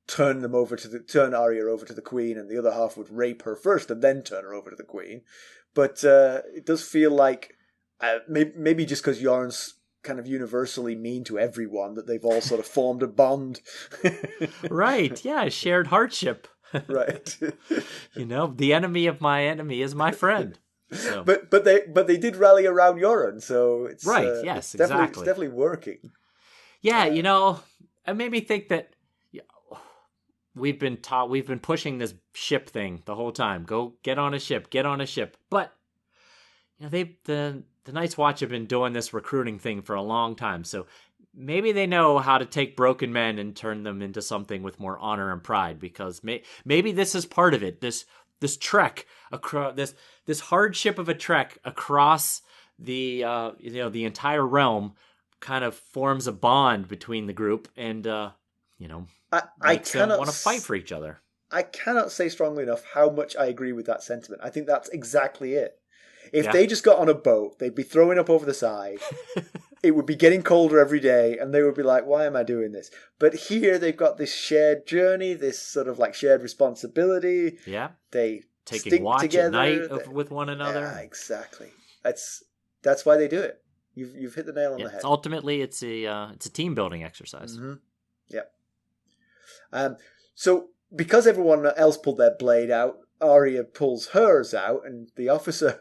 turn Arya over to the Queen, and the other half would rape her first and then turn her over to the Queen. But it does feel like maybe just because Yoren's kind of universally mean to everyone, that they've all sort of formed a bond. Right. Yeah. Shared hardship. Right. The enemy of my enemy is my friend. So. But they did rally around Yoren, so it's right. Yes, exactly. It's definitely working. Yeah, it made me think that we've been pushing this ship thing the whole time. Go get on a ship. But the Night's Watch have been doing this recruiting thing for a long time, so maybe they know how to take broken men and turn them into something with more honor and pride. Because maybe this is part of it. This trek across this hardship of a trek across the the entire realm kind of forms a bond between the group, and makes them want to fight for each other. I cannot say strongly enough how much I agree with that sentiment. I think that's exactly it. If they just got on a boat, they'd be throwing up over the side. It would be getting colder every day, and they would be like, why am I doing this? But here they've got this shared journey, this sort of like shared responsibility. Yeah. They taking watch together at night with one another. Yeah, exactly. That's why they do it. You've hit the nail on the head. Ultimately, it's a team building exercise. Mm-hmm. Yeah. So because everyone else pulled their blade out, Arya pulls hers out, and the Officer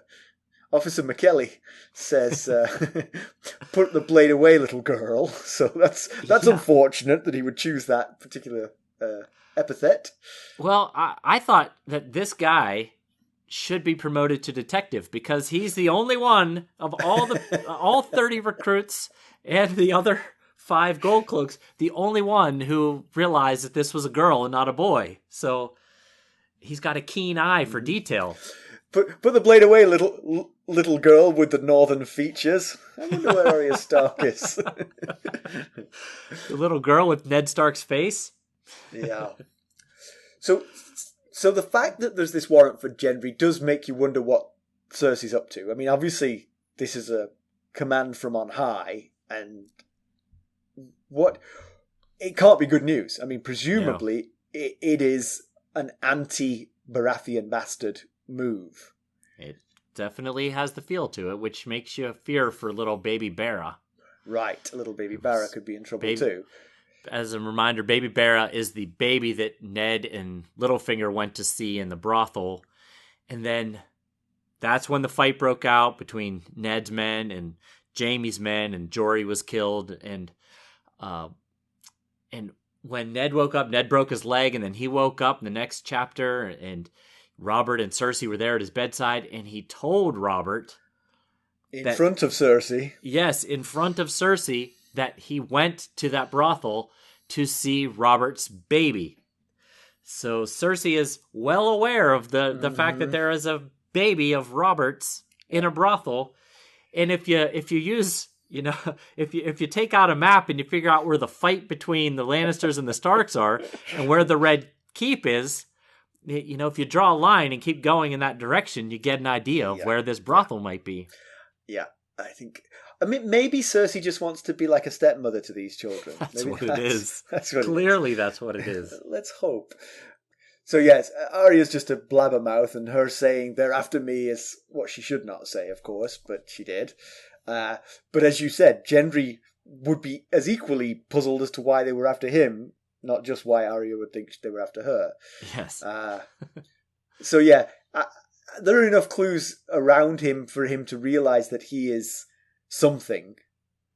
Mackelly says, "Put the blade away, little girl." So that's unfortunate that he would choose that particular epithet. Well, I thought that this guy should be promoted to detective because he's the only one of all 30 recruits and the other 5 Gold Cloaks, the only one who realized that this was a girl and not a boy. So he's got a keen eye for detail. Put the blade away, little girl with the northern features. I wonder where Arya Stark is. The little girl with Ned Stark's face? Yeah. So the fact that there's this warrant for Gendry does make you wonder what Cersei's up to. I mean, obviously, this is a command from on high, and it can't be good news. I mean, presumably, it is an anti-Baratheon bastard move. It definitely has the feel to it, which makes you fear for little baby Bera. Right, little baby Bera could be in trouble too. As a reminder, baby Bera is the baby that Ned and Littlefinger went to see in the brothel. And then that's when the fight broke out between Ned's men and Jaime's men, and Jory was killed. And when Ned woke up, Ned broke his leg, and then he woke up in the next chapter, and Robert and Cersei were there at his bedside, and he told Robert... In front of Cersei. Yes, in front of Cersei, that he went to that brothel to see Robert's baby. So Cersei is well aware of the fact that there is a baby of Robert's in a brothel. And if you use, if you take out a map and you figure out where the fight between the Lannisters and the Starks are and where the Red Keep is, if you draw a line and keep going in that direction, you get an idea of where this brothel might be. Yeah, I mean, maybe Cersei just wants to be like a stepmother to these children. That's maybe what it is. That's what Clearly, that's what it is. Let's hope. So yes, Arya's just a blabbermouth, and her saying "they're after me" is what she should not say, of course, but she did. But as you said, Gendry would be as equally puzzled as to why they were after him, not just why Arya would think they were after her. Yes. So yeah, there are enough clues around him for him to realize that he is something,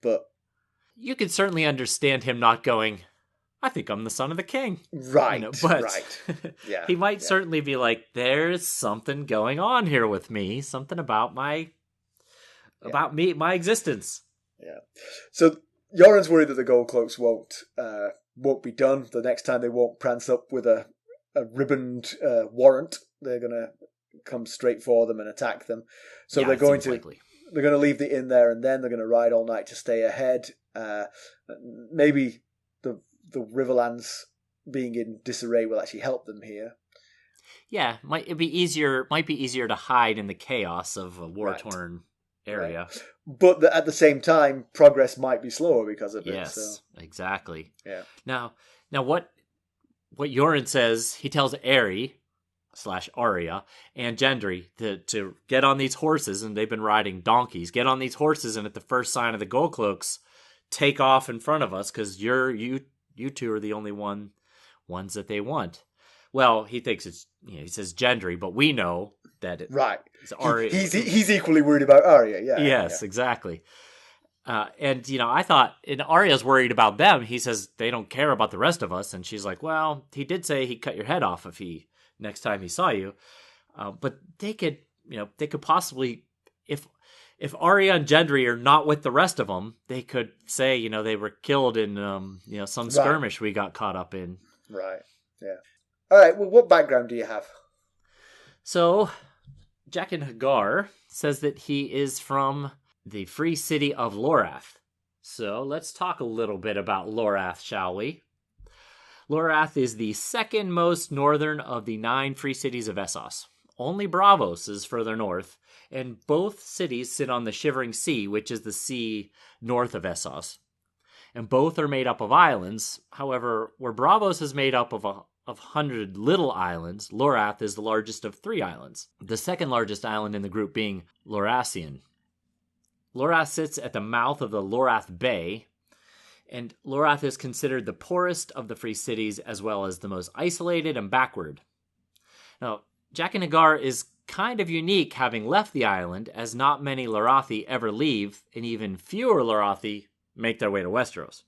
but... You could certainly understand him not going, I think I'm the son of the king. Right, right. Yeah, he might certainly be like, there's something going on here with me, something about my existence. Yeah. So Yoren's worried that the Gold Cloaks won't be done. The next time they won't prance up with a ribboned warrant. They're going to come straight for them and attack them. So they're going to leave the inn there, and then they're going to ride all night to stay ahead. Maybe the Riverlands being in disarray will actually help them here. Yeah, might be easier to hide in the chaos of a war-torn area. Right. But at the same time, progress might be slower because of it. Yes, exactly. Yeah. Now what Yoren says, he tells Arya and Gendry to get on these horses, and they've been riding donkeys. Get on these horses, and at the first sign of the Gold Cloaks, take off in front of us, because you two are the only ones that they want. Well, he thinks it's he says Gendry, but we know that it's Arya. He's equally worried about Arya. Yeah. Yes, exactly. And I thought, and Arya's worried about them. He says they don't care about the rest of us, and she's like, well, he did say he'd cut your head off next time he saw you. But they could possibly, if Arya and Gendry are not with the rest of them, they could say, they were killed in, some skirmish we got caught up in. Right. Yeah. All right. Well, what background do you have? So, Jaqen H'ghar says that he is from the free city of Lorath. So, let's talk a little bit about Lorath, shall we? Lorath is the second most northern of the 9 free cities of Essos. Only Braavos is further north, and both cities sit on the Shivering Sea, which is the sea north of Essos. And both are made up of islands. However, where Braavos is made up of 100 little islands, Lorath is the largest of 3 islands. The second largest island in the group being Lorassian. Lorath sits at the mouth of the Lorath Bay, and Lorath is considered the poorest of the free cities as well as the most isolated and backward. Now, Jaqen H'ghar is kind of unique having left the island, as not many Lorathi ever leave, and even fewer Lorathi make their way to Westeros.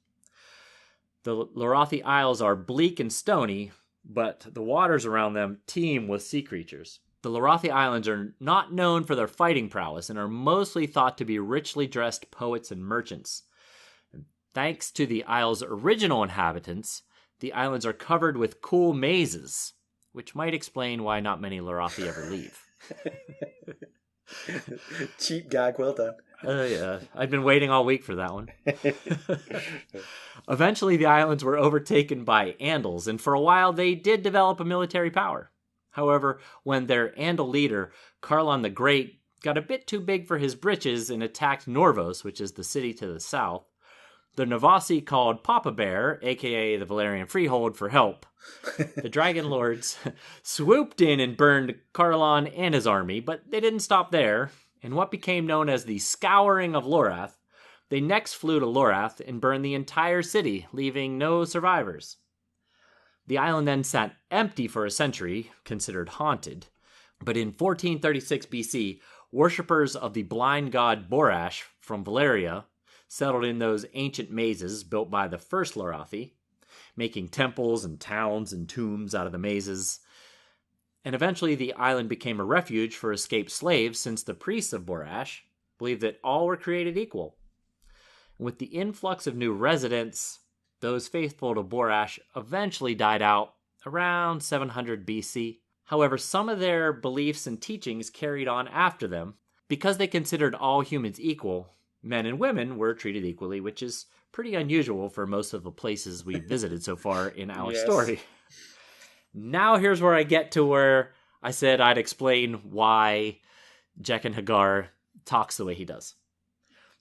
The Lorathi Isles are bleak and stony, but the waters around them teem with sea creatures. The Lorathi Islands are not known for their fighting prowess and are mostly thought to be richly dressed poets and merchants. Thanks to the isle's original inhabitants, the islands are covered with cool mazes, which might explain why not many Lorathi ever leave. Cheap gag, well done. Yeah, I'd been waiting all week for that one. Eventually, the islands were overtaken by Andals, and for a while they did develop a military power. However, when their Andal leader, Karlon the Great, got a bit too big for his britches and attacked Norvos, which is the city to the south, the Navasi called Papa Bear, aka the Valyrian Freehold, for help. The Dragon Lords swooped in and burned Karlon and his army, but they didn't stop there. In what became known as the Scouring of Lorath, they next flew to Lorath and burned the entire city, leaving no survivors. The island then sat empty for a century, considered haunted, but in 1436 BC, worshippers of the blind god Borash from Valyria settled in those ancient mazes built by the first Lorathi, making temples and towns and tombs out of the mazes. And eventually the island became a refuge for escaped slaves, since the priests of Borash believed that all were created equal. With the influx of new residents, those faithful to Borash eventually died out around 700 BC. However, some of their beliefs and teachings carried on after them. Because they considered all humans equal, men and women were treated equally, which is pretty unusual for most of the places we've visited so far in our story. Now here's where I get to where I said I'd explain why Jaqen H'ghar talks the way he does.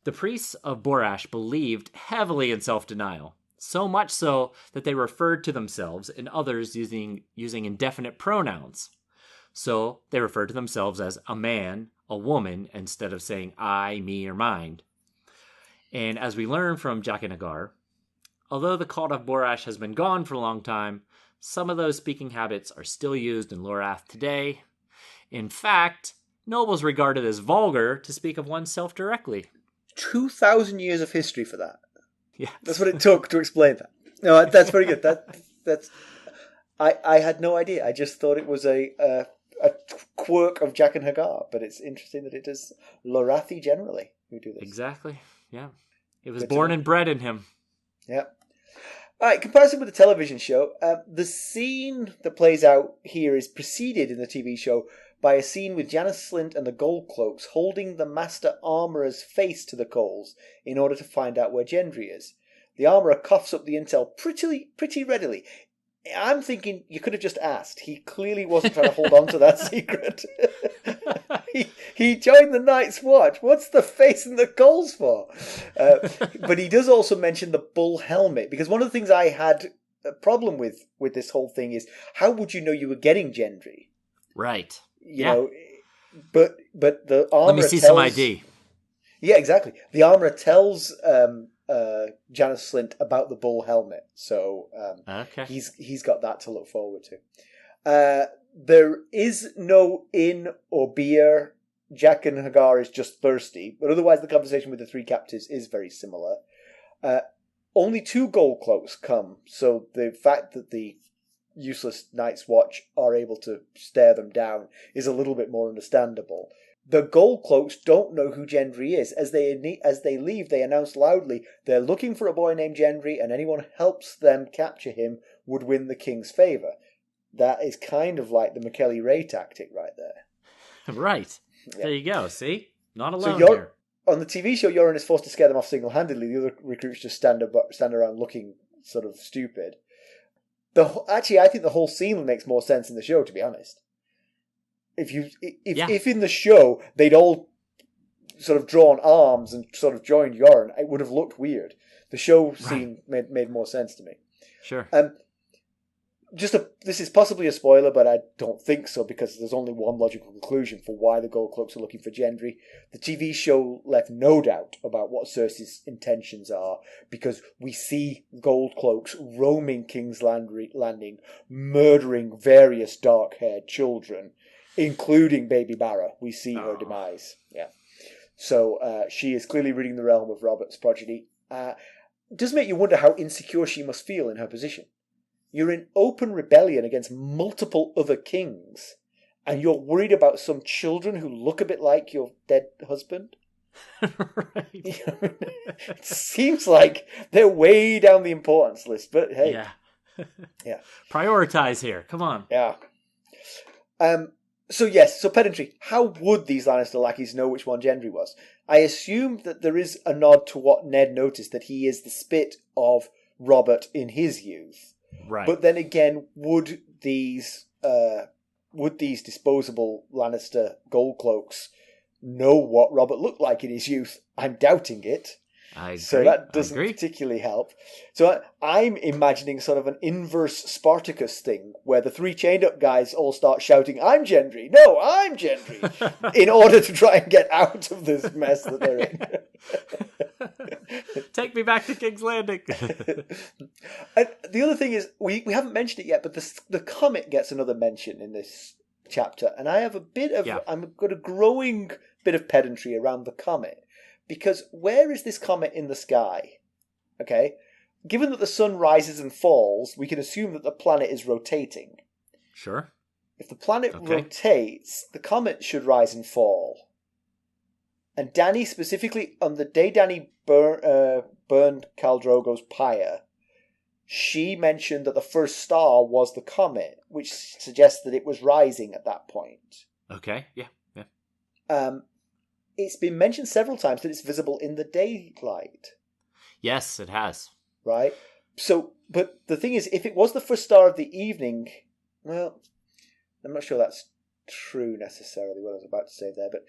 The priests of Borash believed heavily in self-denial, so much so that they referred to themselves and others using indefinite pronouns. So they referred to themselves as a man, a woman, instead of saying I, me, or mine. And as we learn from Jaqen H'ghar, although the cult of Borash has been gone for a long time, some of those speaking habits are still used in Lorath today. In fact, nobles regarded as vulgar to speak of oneself directly. 2,000 years of history for that. Yeah, that's what it took to explain that. No, that's very good. That's. I had no idea. I just thought it was a quirk of Jaqen H'ghar, but it's interesting that it is Lorathi generally who do this. Exactly. Yeah, it was born and bred in him. Yeah. All right, comparison with the television show, the scene that plays out here is preceded in the TV show by a scene with Janos Slynt and the Gold Cloaks holding the Master Armourer's face to the coals in order to find out where Gendry is. The Armourer coughs up the intel pretty readily. I'm thinking you could have just asked. He clearly wasn't trying to hold on to that secret. He joined the Night's Watch. What's the face and the coals for? But he does also mention the bull helmet, because one of the things I had a problem with this whole thing is, how would you know you were getting Gendry? Right. You know, but the Armourer Let me see some ID. Yeah, exactly. The Armourer tells Janos Slynt about the bull helmet, so okay. he's got that to look forward to. There is no inn or beer. Jaqen H'ghar is just thirsty, but otherwise the conversation with the three captives is very similar. Only 2 Gold Cloaks come, so the fact that the useless Night's Watch are able to stare them down is a little bit more understandable. The Gold Cloaks don't know who Gendry is. As they leave, they announce loudly they're looking for a boy named Gendry, and anyone who helps them capture him would win the king's favour. That is kind of like the Mackelly Ray tactic right there. Right. Yeah. There you go. See? Not alone here. On the TV show, Yoren is forced to scare them off single-handedly. The other recruits just stand around looking sort of stupid. Actually, I think the whole scene makes more sense in the show, to be honest. If in the show they'd all sort of drawn arms and sort of joined Yoren, it would have looked weird. The show scene made more sense to me. Sure. this is possibly a spoiler, but I don't think so because there's only one logical conclusion for why the Gold Cloaks are looking for Gendry. The TV show left no doubt about what Cersei's intentions are because we see Gold Cloaks roaming King's Landing, murdering various dark-haired children, including baby Barra. We see her demise. Yeah. So she is clearly reading the realm of Robert's progeny. It does make you wonder how insecure she must feel in her position. You're in open rebellion against multiple other kings, and you're worried about some children who look a bit like your dead husband? Right. It seems like they're way down the importance list, but hey. Yeah. Yeah. Prioritize here. Come on. Yeah. So pedantry. How would these Lannister lackeys know which one Gendry was? I assume that there is a nod to what Ned noticed, that he is the spit of Robert in his youth. Right. But then again, would these disposable Lannister Gold Cloaks know what Robert looked like in his youth? I'm doubting it. I agree. So that doesn't particularly help. So I'm imagining sort of an inverse Spartacus thing where the three chained up guys all start shouting, "I'm Gendry! No, I'm Gendry!" in order to try and get out of this mess that they're in. Take me back to King's Landing. And the other thing is, we haven't mentioned it yet, but the comet gets another mention in this chapter. And I have I've got a growing bit of pedantry around the comet. Because where is this comet in the sky? Okay? Given that the sun rises and falls, we can assume that the planet is rotating. Sure. If the planet rotates, the comet should rise and fall. And Dany specifically, on the day Dany burned Khal Drogo's pyre, she mentioned that the first star was the comet, which suggests that it was rising at that point. Okay, yeah. It's been mentioned several times that it's visible in the daylight. Yes, it has. Right? So, but the thing is, if it was the first star of the evening, well, I'm not sure that's true necessarily, what I was about to say there, but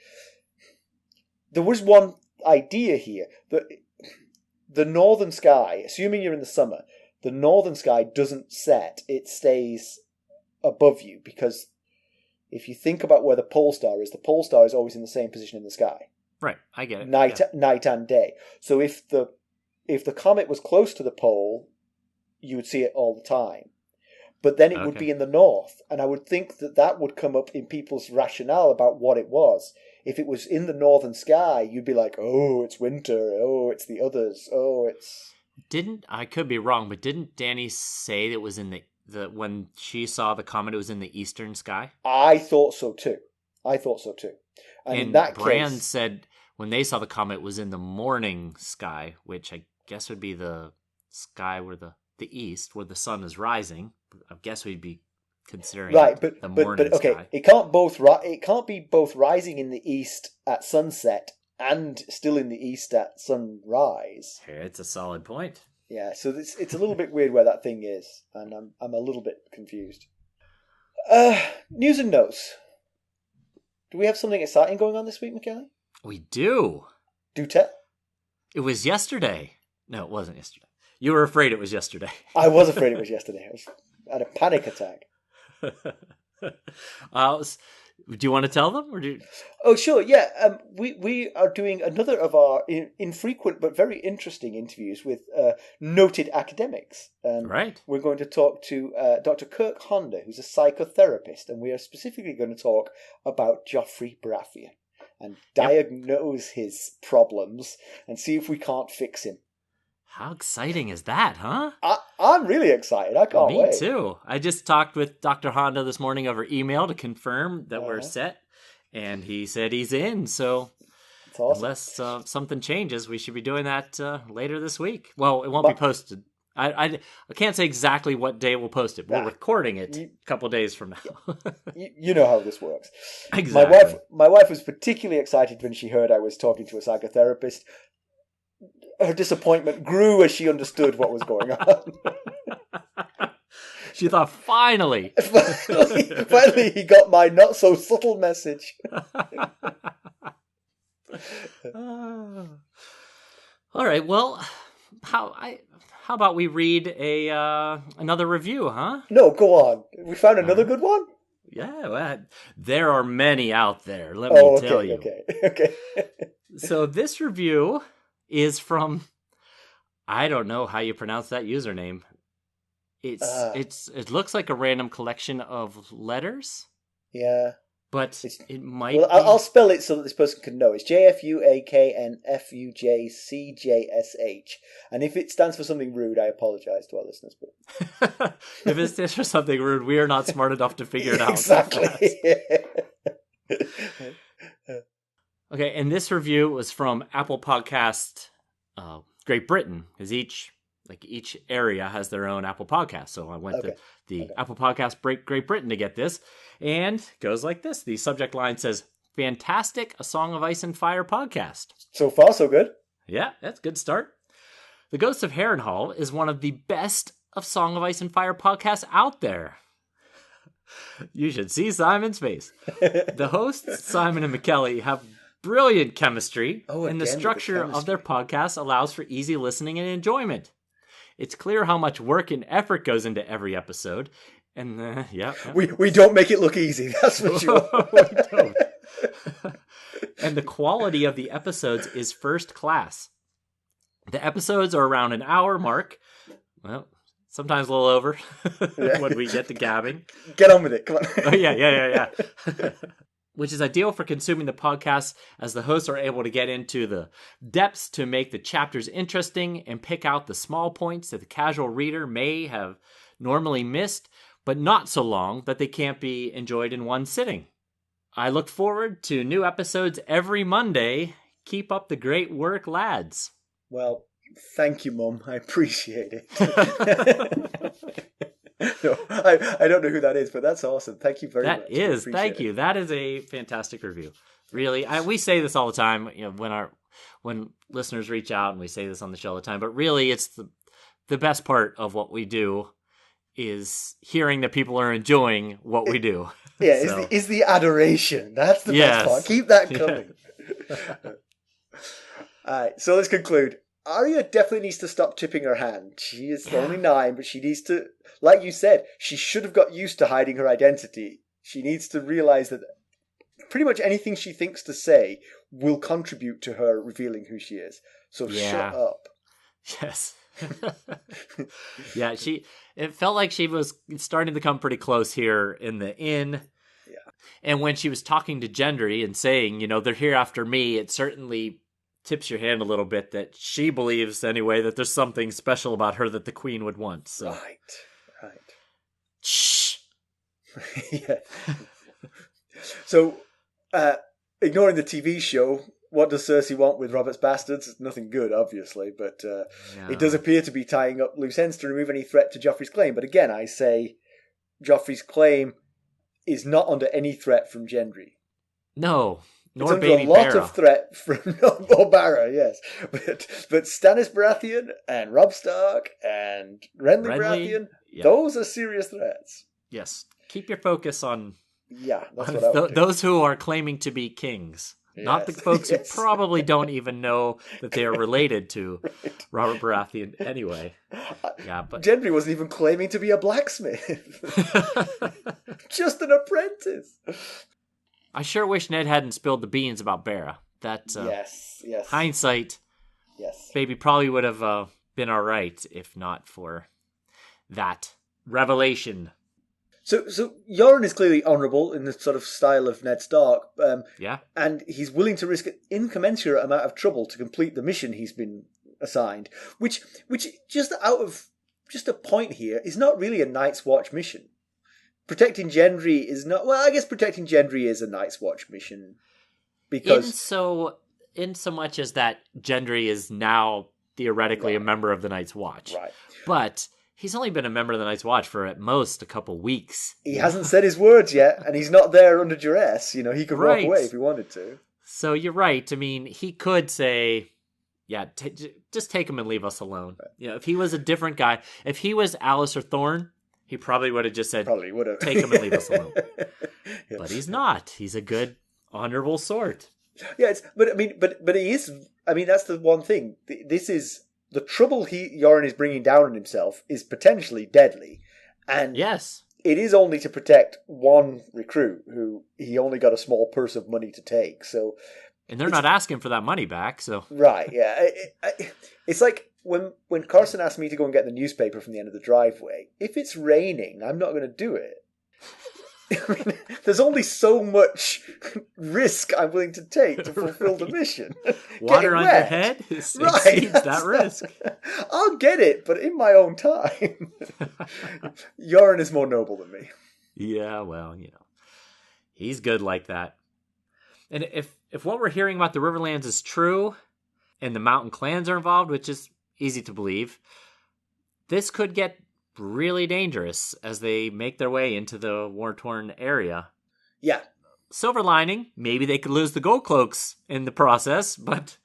there was one idea here, that the northern sky, assuming you're in the summer, the northern sky doesn't set, it stays above you, because if you think about where the pole star is always in the same position in the sky. Right, I get it. Night and day. So if the comet was close to the pole, you would see it all the time. But then it would be in the north, and I would think that would come up in people's rationale about what it was. If it was in the northern sky, you'd be like, oh, it's winter, oh, it's the others, oh, it's... I could be wrong, but didn't Dany say it was in the when she saw the comet, it was in the eastern sky? I thought so too. And in that Bran case, said when they saw the comet, it was in the morning sky, which I guess would be the sky where the east, where the sun is rising. I guess we'd be considering the morning sky. It can't be both rising in the east at sunset and still in the east at sunrise. It's a solid point. Yeah, so it's a little bit weird where that thing is, and I'm a little bit confused. News and notes. Do we have something exciting going on this week, Mackelly? We do. Do tell. It was yesterday. No, it wasn't yesterday. You were afraid it was yesterday. I was afraid it was yesterday. I had a panic attack. Do you want to tell them? Oh, sure, yeah. We are doing another of our infrequent but very interesting interviews with noted academics. Right. We're going to talk to Dr. Kirk Honda, who's a psychotherapist, and we are specifically going to talk about Joffrey Baratheon and diagnose his problems and see if we can't fix him. How exciting is that, huh? I'm really excited. I can't wait. Me too. I just talked with Dr. Honda this morning over email to confirm that we're set, and he said he's in. So awesome. Unless something changes, we should be doing that later this week. Well, it won't be posted. I can't say exactly what day we'll post it. We're recording it a couple days from now. You know how this works. Exactly. My wife was particularly excited when she heard I was talking to a psychotherapist. Her disappointment grew as she understood what was going on. She thought, finally he got my not so subtle message. All right. Well, how about we read another review, huh? No, go on. We found another good one? Yeah, well, there are many out there, let me tell you. Okay. So this review is from, I don't know how you pronounce that username. It looks like a random collection of letters. Yeah. But it might Well, I'll spell it so that this person can know. It's JFUAKNFUJCJSH. And if it stands for something rude, I apologize to our listeners. But if it stands for something rude, we are not smart enough to figure it out. Exactly. Okay, and this review was from Apple Podcast Great Britain, because each area has their own Apple Podcast. So I went to the Apple Podcast Great Britain to get this. And it goes like this. The subject line says, "Fantastic, A Song of Ice and Fire podcast." So far, so good. Yeah, that's a good start. The Ghost of Harrenhal is one of the best of Song of Ice and Fire podcasts out there. You should see Simon's face. The hosts, Simon and Mackelly, have brilliant chemistry, and the structure of their podcast allows for easy listening and enjoyment. It's clear how much work and effort goes into every episode. And we don't make it look easy, that's for sure. We don't. And the quality of the episodes is first class. The episodes are around an hour mark. Well, sometimes a little over when we get to gabbing. Get on with it, come on. Oh, yeah. Which is ideal for consuming the podcast, as the hosts are able to get into the depths to make the chapters interesting and pick out the small points that the casual reader may have normally missed, but not so long that they can't be enjoyed in one sitting. I look forward to new episodes every Monday. Keep up the great work, lads. Well, thank you, Mum. I appreciate it. No, I don't know who that is, but that's awesome. Thank you very much. Thank you. That is a fantastic review. Really, we say this all the time. You know, when listeners reach out, and we say this on the show all the time. But really, it's the best part of what we do is hearing that people are enjoying what we do. Yeah, so. is the adoration. That's the best part. Keep that coming. All right, so let's conclude. Arya definitely needs to stop tipping her hand. She is only 9, but she needs to, like you said, she should have got used to hiding her identity. She needs to realize that pretty much anything she thinks to say will contribute to her revealing who she is. So shut up. Yes. Yeah, it felt like she was starting to come pretty close here in the inn. Yeah. And when she was talking to Gendry and saying, they're here after me, it certainly tips your hand a little bit that she believes anyway that there's something special about her that the queen would want. So. Right. Shh. Yeah. So, ignoring the TV show, what does Cersei want with Robert's bastards? Nothing good, obviously, but it does appear to be tying up loose ends to remove any threat to Joffrey's claim. But again, I say Joffrey's claim is not under any threat from Gendry. No, nor it's baby under a lot Barra. of threat from Barra, yes. But Stannis Baratheon and Robb Stark and Renly Baratheon, those are serious threats. Yes. Keep your focus on that's what I would do. Those who are claiming to be kings. Yes. Not the folks who probably don't even know that they are related to Robert Baratheon anyway. Yeah, but Gendry wasn't even claiming to be a blacksmith. Just an apprentice. I sure wish Ned hadn't spilled the beans about Barra. That yes. Hindsight. Yes. Baby probably would have been all right if not for that revelation. So Yoren is clearly honourable in the sort of style of Ned Stark. And he's willing to risk an incommensurate amount of trouble to complete the mission he's been assigned, which just out of just a point here is not really a Night's Watch mission. Protecting Gendry is not. Well, I guess protecting Gendry is a Night's Watch mission because in so much as that Gendry is now theoretically a member of the Night's Watch, right? But he's only been a member of the Night's Watch for at most a couple weeks. He hasn't said his words yet, and he's not there under duress. He could walk away if he wanted to. So you're right. I mean, he could say, just take him and leave us alone. Right. If he was a different guy, if he was Alistair Thorne, he probably would have just said, take him and leave us alone. Yeah. But he's not. He's a good, honorable sort. Yeah, but he is. I mean, that's the one thing. This is the trouble Yoren is bringing down on himself is potentially deadly. And yes, it is only to protect one recruit who he only got a small purse of money to take. So, and they're not asking for that money back. So right, yeah, it's like when Carson asked me to go and get the newspaper from the end of the driveway. If it's raining, I'm not going to do it. I mean, there's only so much risk I'm willing to take to fulfill the mission. Water on your head exceeds that risk. I'll get it, but in my own time. Yoren is more noble than me. Yeah, well, he's good like that. And if what we're hearing about the Riverlands is true, and the mountain clans are involved, which is easy to believe, this could get really dangerous as they make their way into the war-torn area. Yeah. Silver lining, maybe they could lose the Gold Cloaks in the process, but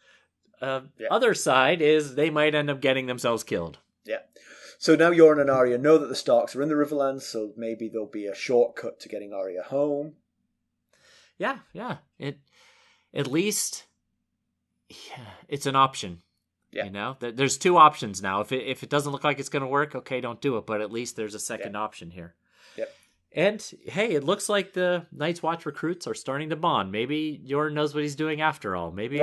other side is they might end up getting themselves killed. Yeah. So now Yoren and Arya know that the Starks are in the Riverlands, so maybe there'll be a shortcut to getting Arya home. Yeah. At least, it's an option. Yeah. There's two options now. If it doesn't look like it's going to work, okay, don't do it. But at least there's a second option here. Yep. And hey, it looks like the Night's Watch recruits are starting to bond. Maybe Yoren knows what he's doing after all. Maybe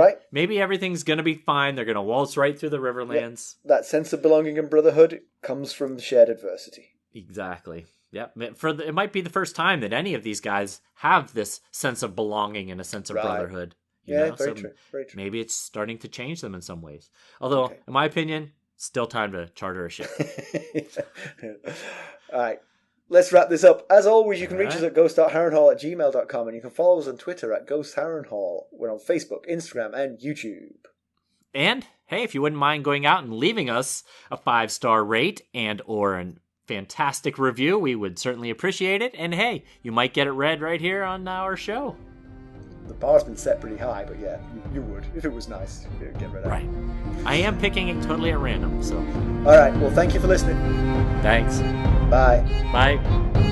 everything's going to be fine. They're going to waltz right through the Riverlands. Yep. That sense of belonging and brotherhood comes from shared adversity. Exactly. Yep. It might be the first time that any of these guys have this sense of belonging and a sense of brotherhood. Very true. Maybe it's starting to change them in some ways. Although, in my opinion, still time to charter a ship. All right. Let's wrap this up. As always, you can reach us at ghost.harrenhall@gmail.com, and you can follow us on Twitter at @GhostHarrenhall. We're on Facebook, Instagram, and YouTube. And, hey, if you wouldn't mind going out and leaving us a 5-star rate or a fantastic review, we would certainly appreciate it. And, hey, you might get it read right here on our show. The bar's been set pretty high, but yeah, you would. If it was nice, you'd get rid of it. Right. I am picking it totally at random, so. All right. Well, thank you for listening. Thanks. Bye. Bye.